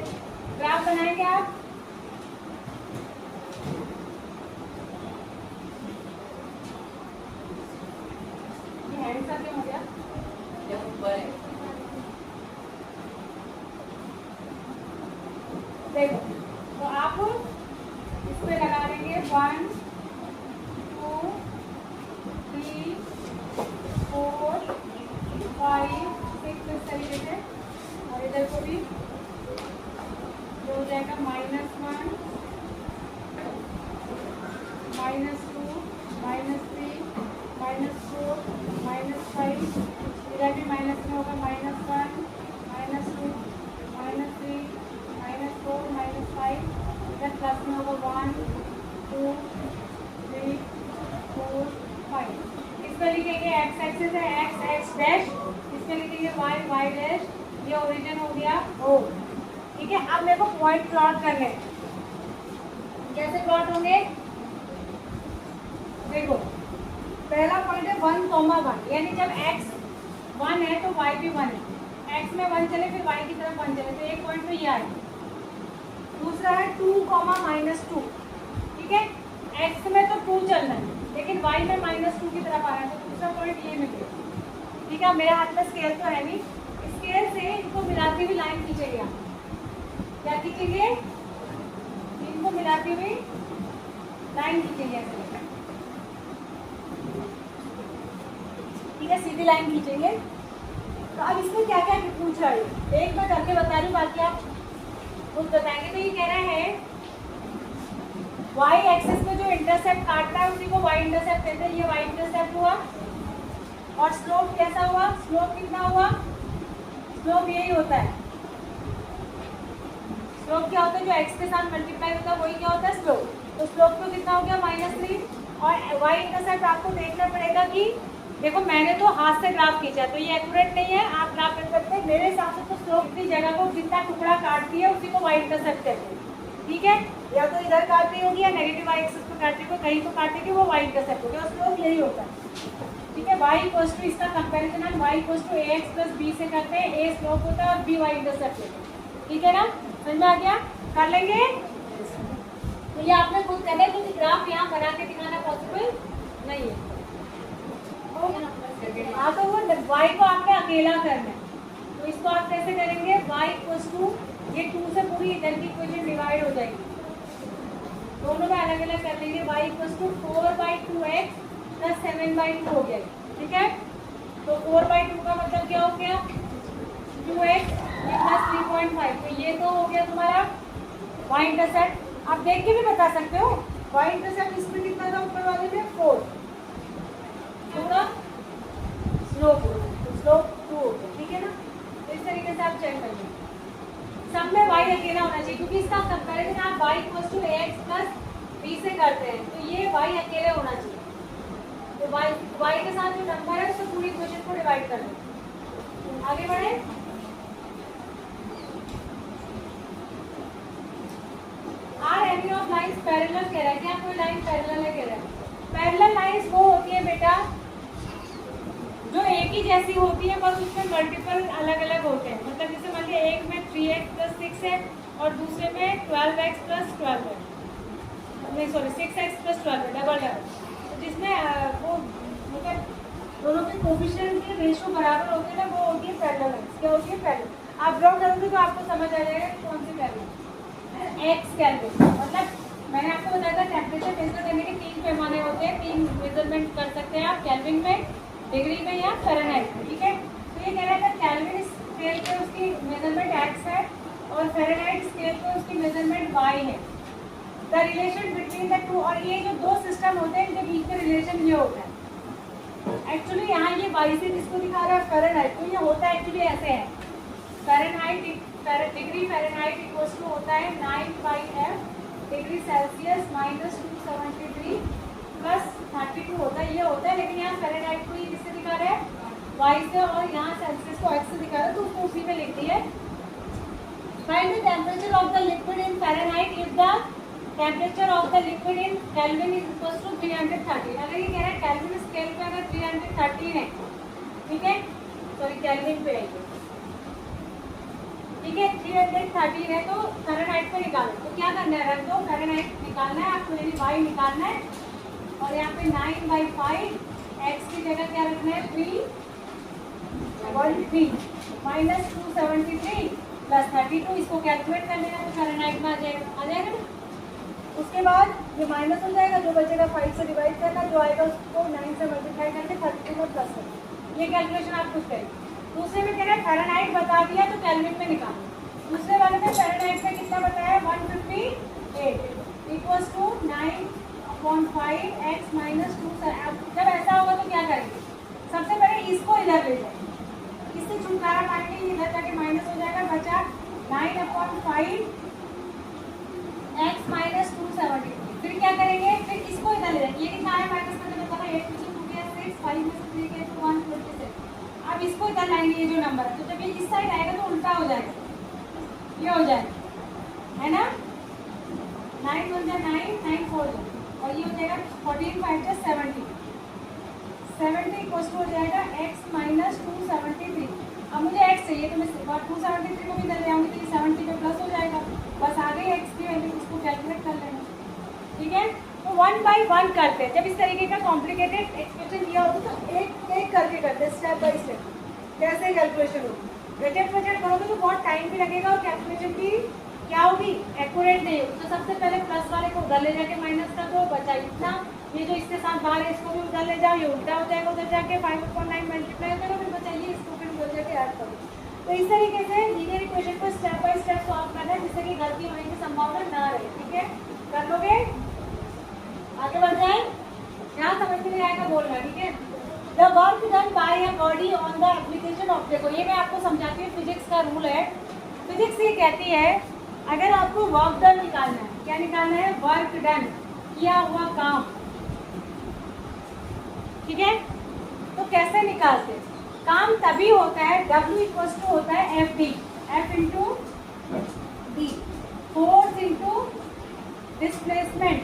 ग्राफ बनाएंगे आप। ऐसा क्यों हो गया? देखो तो आप इसमें लगा देंगे 1, 2, 3, 4, 5, 6 इस तरीके से। और इधर को भी हो जाएगा -1, -2, -3, -4, -5। इधर भी माइनस में होगा -1, -2, -3, -4, -5। इधर प्लस में होगा 1, 2, 3, 4, 5। इस पर लिखेंगे x एक्सिस है x डैश, इस पर लिखेंगे y डैश। ये ओरिजिन हो गया O। ठीक है। अब मेरे को पॉइंट प्लॉट करने हैं। कैसे प्लॉट होंगे? देखो पहला पॉइंट है 1,1, यानी जब x 1 है तो y भी 1 है। x में 1 चले फिर y की तरफ 1 चले, तो एक पॉइंट तो ये आएगा। दूसरा है 2, -2। ठीक है। x में तो 2 चलना है, लेकिन y में -2 की तरफ आ रहा है, तो दूसरा पॉइंट ये मिलेगा। ठीक है। मेरे हाथ में स्केल तो है नहीं, स्केल से इनको मिलाती हुई लाइन खींचेंगे आप। क्या खींचेंगे? इनको मिलाती हुई लाइन खींचेंगे ऐसे। ठीक है, सीधी लाइन खींचेंगे। तो अब इसमें क्या क्या पूछ रहा है एक मैं करके बता रही हूँ, बाकी आप खुद बताएंगे। तो ये कह रहा है y एक्सिस में जो इंटरसेप्ट काटता है उसी को y इंटरसेप्ट कहते हैं। ये y इंटरसेप्ट हुआ। और स्लोप कैसा हुआ? स्लोप कितना हुआ? स्लोप यही होता है। स्लोप क्या होता है? जो x के साथ मल्टीप्लाई होता है वही क्या होता है? स्लोप। तो स्लोप तो कितना हो गया? -3। और वाई इंटरसेप्ट आपको देखना पड़ेगा कि देखो मैंने तो हाथ से ग्राफ खींचा तो ये एक्यूरेट नहीं है, आप ग्राफ कर सकते हैं। मेरे हिसाब से तो स्लोप की जगह को जितना टुकड़ा काटती है उसी को वाई इंटरसेप्ट कहते हैं, ठीक है। या तो इधर काट रही होगी या नेगेटिव वाई एक्सिस पे काट रही होगी, कहीं तो काटेगी वो वाई इंटरसेप्ट होगा, स्लोप यही होता है, ठीक है। वाई इक्वल्स टू इसका कंपेरिजन हम y equals to a x plus b से करते हैं, ए स्लोप होता है और बी वाई इंटरसेप्ट होता है, ठीक है ना, समझ में आ गया, कर लेंगे। तो ये आपने खुद करना है क्योंकि ग्राफ यहाँ बना के दिखाना पॉसिबल नहीं है। हाँ तो वो y को आपने अकेला करना है, तो इसको आप कैसे करेंगे, y इक्वल्स टू ये 2 से पूरी इधर की इक्वेशन डिवाइड हो जाएगी, दोनों में अलग अलग कर लेंगे। y equals to 4/2x plus 7/2 हो गया, ठीक है। तो 4/2 का मतलब क्या हो गया 2x प्लस 3.5, तो ये तो हो गया तुम्हारा y इंटरसेप्ट। आप देख के भी बता सकते हो y इंटरसेप्ट इसमें कितना था ऊपर वाले में 4, पूरा स्लोप 2 हो गया, ठीक है ना। तो इस तरीके से आप चेक करिए, सब में y अकेला होना चाहिए क्योंकि इसका कंपैरिजन आप y equals to ax plus b से करते हैं, तो ये y अकेले होना चाहिए। तो y के साथ जो नंबर है उसको पूरी इक्वेशन को डिवाइड कर दें। आगे बढ़े, are any of lines parallel कह रहा है, क्या कोई लाइन पैरेलल है कह रहा है। पैरेलल लाइंस वो होती है बेटा जो एक ही जैसी होती है, बस उसमें मल्टीपल अलग अलग होते हैं। मतलब जैसे मान लिया एक में 3x प्लस 6 है और दूसरे में 12x प्लस 12 है, नहीं सॉरी 6x प्लस 12 है, डबल डबल। तो जिसमें वो मतलब दोनों के कोफिशिएंट के रेशो बराबर होते हैं ना, वो होती है पैरेलल लाइंस। क्या होती है पैरेलल, आप ड्रॉ करोगे तो आपको समझ आ जाएगा कौन सी पैरेलल। एक्स कैलकुलेट मतलब मैंने आपको बताया था टेम्परेचर मेजर करने के 3 पैमाने होते हैं, 3 मेजरमेंट कर सकते हैं आप, केल्विन में, डिग्री में या फ़ारेनहाइट में, ठीक है। तो ये कह रहा था केल्विन स्केल पे उसकी मेजरमेंट x है और फ़ारेनहाइट स्केल पे उसकी मेजरमेंट y है। The relation between the two, और ये जो दो सिस्टम होते हैं इनके बीच में रिलेशन ये होता है। एक्चुअली यहाँ ये y से जिसको दिखा रहा है फ़ारेनहाइट, तो ये होता है एक्चुअली ऐसे है, Fahrenheit degree Fahrenheit equals to होता है 9/f degree Celsius minus 273 plus 32 होता है, ये होता है। लेकिन यहाँ फ़ारेनहाइट को ये किससे दिखा रहा है y से, और यहाँ सेल्सियस को x से दिखा रहा है, तो उसको उसी में लिख दिया है। Find the temperature of the liquid in Fahrenheit if the temperature of the liquid in Kelvin is equals to 330। अगर ये कह रहा है केल्विन स्केल पे अगर 313 है, ठीक है, सॉरी केल्विन पे है, ठीक है, 313 है, तो फ़ारेनहाइट पे निकालो। तो क्या करना है, रख दो, फ़ारेनहाइट निकालना है आपको, यानी y निकालना है, और यहाँ पे 9/5 x की जगह क्या रखना है 3 माइनस 273 प्लस 32, इसको कैलकुलेट कर लेना तो फ़ारेनहाइट में आ जाएगा ना। उसके बाद ये माइनस हो जाएगा, जो बचेगा 5 से डिवाइड करना, जो आएगा उसको 9 से मल्टीप्लाई करके 32 में प्लस करना। ये कैलकुलेशन आप खुद करें। दूसरे में कह रहा है फ़ारेनहाइट बता दिया तो केल्विन में निकालो। दूसरे वाले में फ़ारेनहाइट में कितना बताया 158 इक्वल्स टू 9/5 x माइनस 2। जब ऐसा होगा तो क्या करेंगे, सबसे पहले इसको इधर ले जाएंगे, इससे छुटकारा पाएंगे, इधर जाके माइनस हो जाएगा, बचा 9/5 x माइनस 273। फिर क्या करेंगे, फिर इसको इधर ले जाएंगे, ये कितना है माइनस करने में पता 8 में 2 गया 6, 5 में से 3 गया तो 126। अब इसको इधर लाएंगे ये जो नंबर है, तो जब ये इस साइड आएगा तो उल्टा हो जाएगा, ये हो जाएगा, है ना, 9 1 जा 9 9 4 जा, और ये हो जाएगा 14 5 जा 70 इक्वल्स टू हो जाएगा x माइनस 273। अब मुझे x चाहिए तो मैं 273 को भी इधर ले आऊँगी तो ये 70 पे प्लस हो जाएगा, बस आ गई x की वैल्यू, उसको कैलकुलेट कर लेना, ठीक है। तो 1 बाई 1 करते हैं, जब इस तरीके का कॉम्प्लिकेटेड एक्सप्रेशन दिया होता तो एक करके करते हैं, स्टेप बाई स्टेप कैसे कैलकुलेशन होगी। गजट वजट करोगे तो बहुत टाइम भी लगेगा और कैलकुलेशन भी क्या होगी, एक्यूरेट नहीं होगी। तो सबसे पहले प्लस वाले को उधर ले जाके माइनस कर दो, बचा इतना, ये जो इसके साथ बाहर है इसको भी उधर ले जाओ, ये उल्टा हो जाएगा, उधर जाके 5/9 मल्टीप्लाई करो, फिर बचाइए इसको, फिर उधर जाके ऐड करो। तो इस तरीके से लीनियर इक्वेशन को स्टेप बाय स्टेप सॉल्व करना है, जिससे कि गलती होने की संभावना ना रहे, ठीक है। कर लोगे, आगे बढ़ जाए, यहाँ समझ में नहीं आएगा बोलना, ठीक है। The work done by a body on the application of, देखो ये मैं आपको समझाती हूँ, फिजिक्स का रूल है। फिजिक्स ये कहती है अगर आपको वर्क डन निकालना है, क्या निकालना है, वर्क डन, किया हुआ काम, ठीक है। तो कैसे निकालते हैं? काम तभी होता है, W इक्वल टू होता है F D, F into D, force into displacement,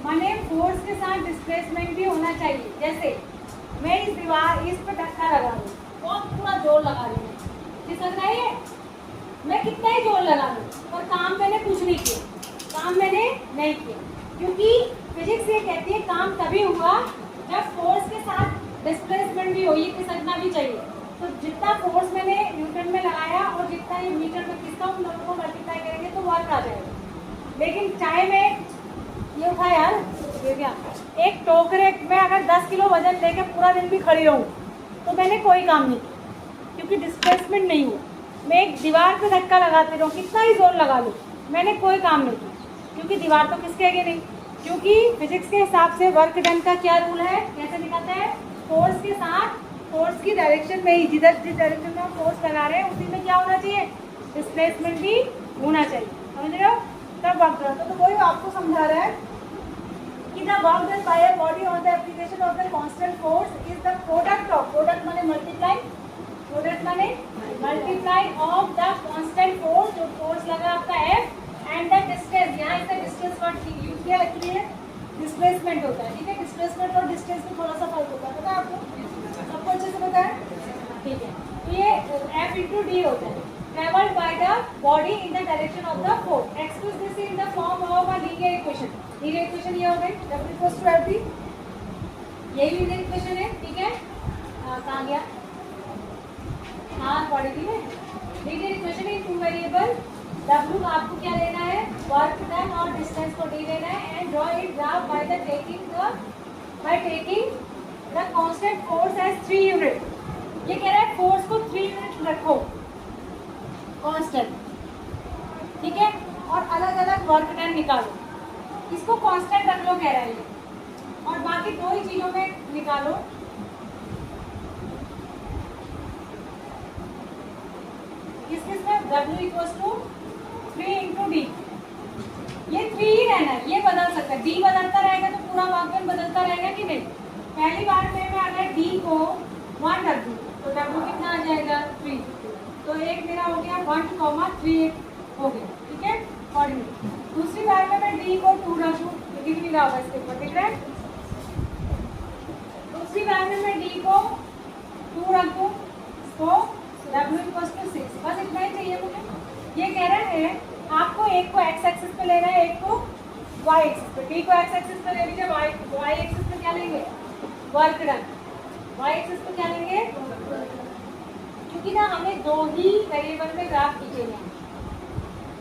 माने फोर्स के साथ डिस्प्लेसमेंट भी होना चाहिए। जैसे मैं इस दीवार, इस पर धक्का लगा लूँ, बहुत पूरा जोर लगा लूँ, खिसक रहा है, मैं कितना ही जोर लगा लूँ, पर काम मैंने कुछ नहीं किया, काम मैंने नहीं किया, क्योंकि फिजिक्स ये कहती है काम तभी हुआ जब फोर्स के साथ डिस्प्लेसमेंट भी हो, ये खिसकना भी चाहिए। तो जितना फोर्स मैंने न्यूटन में लगाया और जितना ये मीटर में खिसका, उन दोनों को मल्टीप्लाई करेंगे तो वर्क आ जाएगा। लेकिन चाहे मैं ये उठा यार, ये क्या, एक टोकरे में अगर 10 किलो वजन लेके पूरा दिन भी खड़ी रहूँ तो मैंने कोई काम नहीं किया, क्योंकि डिस्प्लेसमेंट नहीं हुआ। मैं एक दीवार पे धक्का लगाते रहूँ, कितना ही जोर लगा लूँ, मैंने कोई काम नहीं किया, क्योंकि दीवार तो खिसकेगी नहीं। क्योंकि फिजिक्स के हिसाब से वर्क डन का क्या रूल है, कैसे निकलता है, फोर्स के साथ फोर्स की डायरेक्शन में ही, जिधर जिस डायरेक्शन में हम फोर्स लगा रहे हैं उसी में क्या होना चाहिए, डिस्प्लेसमेंट भी होना चाहिए। समझ रहे हो? तब वर्क डन। तो वही आपको समझा रहा है कि the work done by a body on the application of the constant force is the product of, product माने मल्टीप्लाई, प्रोडक्ट माने multiply of the constant force, जो फोर्स लगा आपका F, एंड द डिस्टेंस, यहाँ इसका डिस्टेंस वर्ड यूज किया, actually displacement होता है। ठीक है, डिस्प्लेसमेंट और डिस्टेंस में थोड़ा सा फर्क होता है, पता है आपको, सबको अच्छे से पता है? ठीक है, तो ये F इंटू डी होता है, travelled by the body in the direction of the force. Express this in the form of a linear equation. Linear equation ये हो गई W इक्वल्स टू FD, यही लीनियर इक्वेशन है। ठीक है, कहाँ गया, हाँ बॉडी की है। Linear equation in two variable, W आपको क्या लेना है, वर्क डन और डिस्टेंस को डी लेना है, and draw it graph by taking the constant force as 3 unit. ये कह रहा है फोर्स को 3 यूनिट रखो कांस्टेंट, ठीक है, और अलग अलग वर्क डन निकालो, इसको कांस्टेंट रख लो कह रहा है ये, और बाकी दो ही चीजों में निकालो। किस में W equals to 3 into d, ये 3 ही रहना है, ये बदल सकता है, D बदलता रहेगा तो पूरा वाक्य बदलता रहेगा कि नहीं। पहली बार में मैं अगर D को 1 रख दूँ तो W कितना आ जाएगा, 3, तो एक मेरा हो गया 1,3 हो गया। ठीक है, और दूसरी बार में मैं D को 2 रख दूँ, दिख नहीं रहा होगा इसके ऊपर, दिख रहा है। दूसरी बार में मैं D को 2 रख दूँ तो W इक्वल्स टू 6, बस इतना ही चाहिए मुझे। ये कह रहा है आपको एक को x एक्सिस पे लेना है, एक को y एक्सिस पे। D को x एक्सिस पे ले लीजिए, y एक्सिस पे क्या लेंगे, वर्क डन, y एक्सिस पे क्या लेंगे, क्योंकि ना हमें दो ही वेरिएबल में ग्राफ खींचे हैं।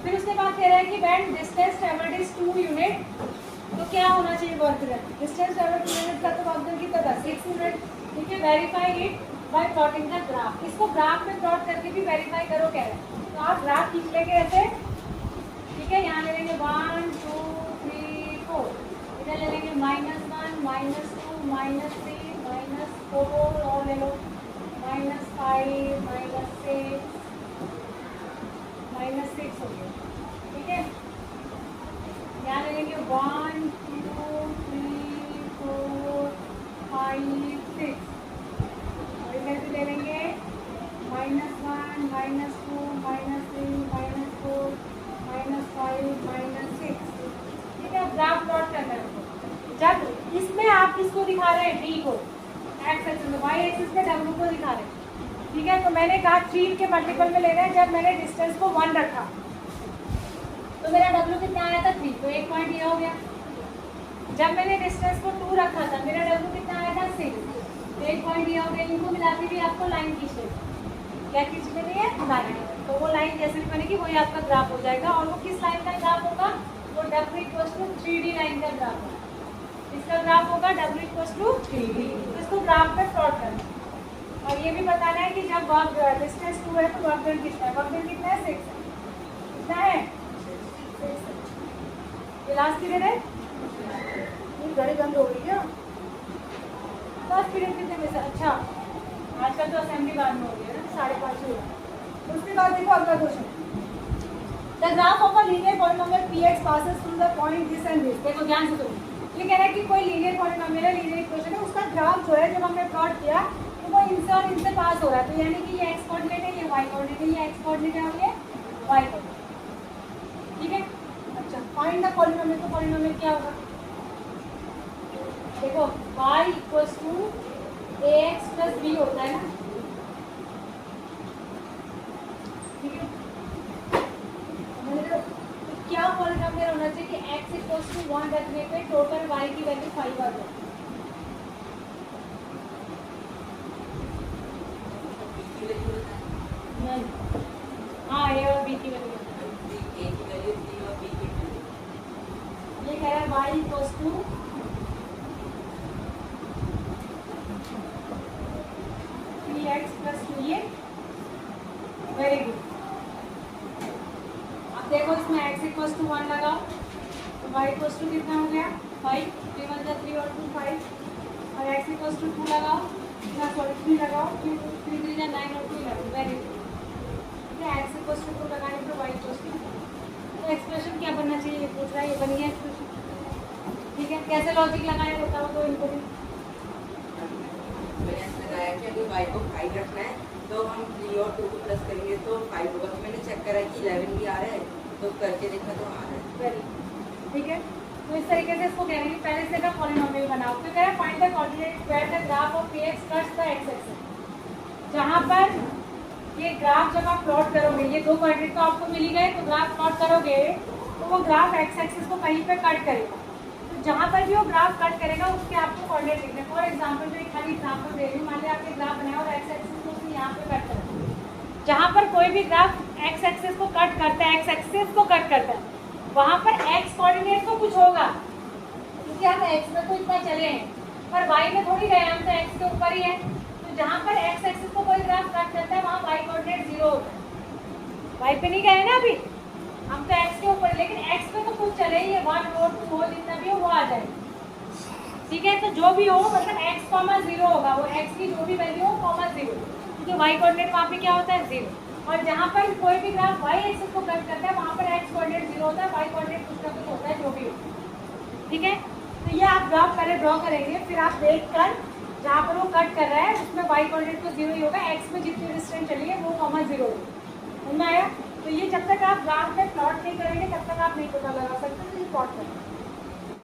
फिर उसके बाद कह रहा है कि when distance travelled is 2 unit, तो क्या होना चाहिए work done, distance travelled 2 unit का तो वर्क डन कितना था, 6 यूनिट। ठीक है, verify it by plotting the graph, इसको ग्राफ में प्लॉट करके भी वेरीफाई करो कह रहे हैं। तो आप ग्राफ खींच लेंगे ऐसे, ठीक है, यहाँ ले लेंगे 1 2 3 4, इधर ले लेंगे -1 -2 -3 -4, और ले लो -5 -6 हो गया। ठीक है, यहाँ ले लेंगे 1 2 3 4 5 6, और इधर भी ले लेंगे -1 -2 -3 -4 -5 -6। ठीक है, ग्राफ प्लॉट करना है। जब इसमें आप किसको दिखा रहे हैं, D को x एक्सिस में, y एक्सिस में W को दिखा रहे हैं। ठीक है, तो मैंने कहा 3 के मल्टीपल में लेना है। जब मैंने डिस्टेंस को 1 रखा तो मेरा W कितना आया था, 3, तो 1 पॉइंट ये हो गया। जब मैंने डिस्टेंस को 2 रखा था, मेरा W कितना आया था, 6, तो 1 पॉइंट ये हो गया। इनको मिलाते भी आपको लाइन खींचनी है, क्या खींचनी है, लाइन। तो वो लाइन जैसे भी बनेगी वही आपका ग्राफ हो जाएगा। और वो किस लाइन का ग्राफ होगा, वो W equals to 3D line का ग्राफ होगा। इसका ग्राफ होगा W इक्वल्स टू 3D, इसको ग्राफ पे प्लॉट करना है। और ये भी बताना है कि जब वर्क डिस्टेंस 2 है तो वर्क डन कितना है, वर्क डन कितना है, 6 है, कितना है, 6। ये लास्ट पीरियड है, ये घड़ी बंद हो गई क्या, लास्ट पीरियड कितने में से, अच्छा आजकल तो असेंबली बाद में हो गई है ना, 5:30 हो गया। उसके बाद देखो अगला question, the graph of a linear polynomial px passes through the point this and this। देखो ध्यान से सुनो, ये कह रहा है कि कोई लीनियर पॉलिनोमियल है, लीनियर इक्वेशन है, उसका ग्राफ जो है जब हमने प्लॉट किया तो वो इनसे और इनसे पास हो रहा है, तो यानी कि ये एक्स कोऑर्डिनेट है, ये वाई कोऑर्डिनेट है, ये एक्स कोऑर्डिनेट है और ये वाई कोऑर्डिनेट। ठीक है, अच्छा फाइंड द पॉलिनोमियल। तो पॉलिनोमियल क्या होगा, देखो y equals to ax plus b होता है ना, ठीक है। तो क्या पॉलिनोमियल होना चाहिए कि x इक्वल्स टू 1 रखने पे टोटल y की वैल्यू 5 आ जाए। नहीं, हाँ a और b की वैल्यू, ये कह रहा है y equals to 3x plus 2, ये वेरी गुड। अब देखो इसमें x इक्वल्स टू 1 लगाओ तो y इक्वल्स टू कितना हो गया 5, 3 1 3 और 2 5, और x इक्वल्स टू 2 लगाओ, ना सॉरी 3 लगाओ, 3 3 9 और 2 11, very good. x equals to 2 लगाने पर y इक्वल्स टू, तो एक्सप्रेशन क्या बनना चाहिए ये पूछ रहा है, ये बन गया एक्सप्रेशन। ठीक है, कैसे लॉजिक लगाया बताओ तो इनको भी। लगाया कि अगर y को 5 रखना है तो हम 3 और 2 को प्लस करेंगे तो 5 होगा। तो मैंने चेक करा कि 11 भी आ रहा है, तो करके देखा तो आ रहा है। वेरी ठीक है, तो इस तरीके से इसको कह रहे हैं पहले से का पॉलिनोमियल बनाओ। तो कह रहे हैं find the coordinate where the graph of px cuts the x axis. जहाँ पर ये ग्राफ जब आप प्लॉट करोगे, ये दो कोऑर्डिनेट तो आपको मिल ही गए, तो ग्राफ प्लॉट करोगे तो वो ग्राफ x एक्सिस को कहीं पे कट करेगा। तो जहाँ पर भी वो ग्राफ कट करेगा उसके आपको कोऑर्डिनेट लिखने। फॉर एग्जांपल जो एक खाली एग्जांपल दे रही हूँ, मान लिया आपने ग्राफ बनाया और x एक्सिस को उसने यहाँ पे कट करा। जहाँ पर कोई भी ग्राफ x एक्सिस को कट करता है, x एक्सिस को कट करता है, वहाँ पर x कोऑर्डिनेट तो कुछ होगा क्योंकि हम x में तो इतना चले हैं, पर y में थोड़ी गए, हम तो x के ऊपर ही है। तो जहाँ पर x एक्सिस को कोई ग्राफ कट करता है वहाँ y कोऑर्डिनेट 0 होता है। y पे नहीं गए ना अभी, हम तो x के ऊपर, लेकिन x पे तो कुछ चले ही है, 1 4 2 हो जितना भी हो वो आ जाए। ठीक है, तो जो भी हो मतलब x, 0 होगा, वो x की जो भी वैल्यू हो, 0, क्योंकि y कोऑर्डिनेट वहाँ पे क्या होता है 0। और जहाँ पर कोई भी ग्राफ y एक्सिस को कट करता है वहाँ पर x कोऑर्डिनेट 0 होता है, y कोऑर्डिनेट कुछ ना कुछ होता है जो भी हो। ठीक है, तो ये आप ग्राफ पहले ड्रॉ करेंगे, फिर आप देख कर जहाँ पर वो कट कर रहा है उसमें y कोऑर्डिनेट तो 0 ही होगा, x में जितनी डिस्टेंस चली है वो 0 होगी। समझ में आया? तो ये जब तक आप ग्राफ में प्लॉट नहीं करेंगे तब तक आप नहीं पता लगा सकते, तो ये प्लॉट करेंगे।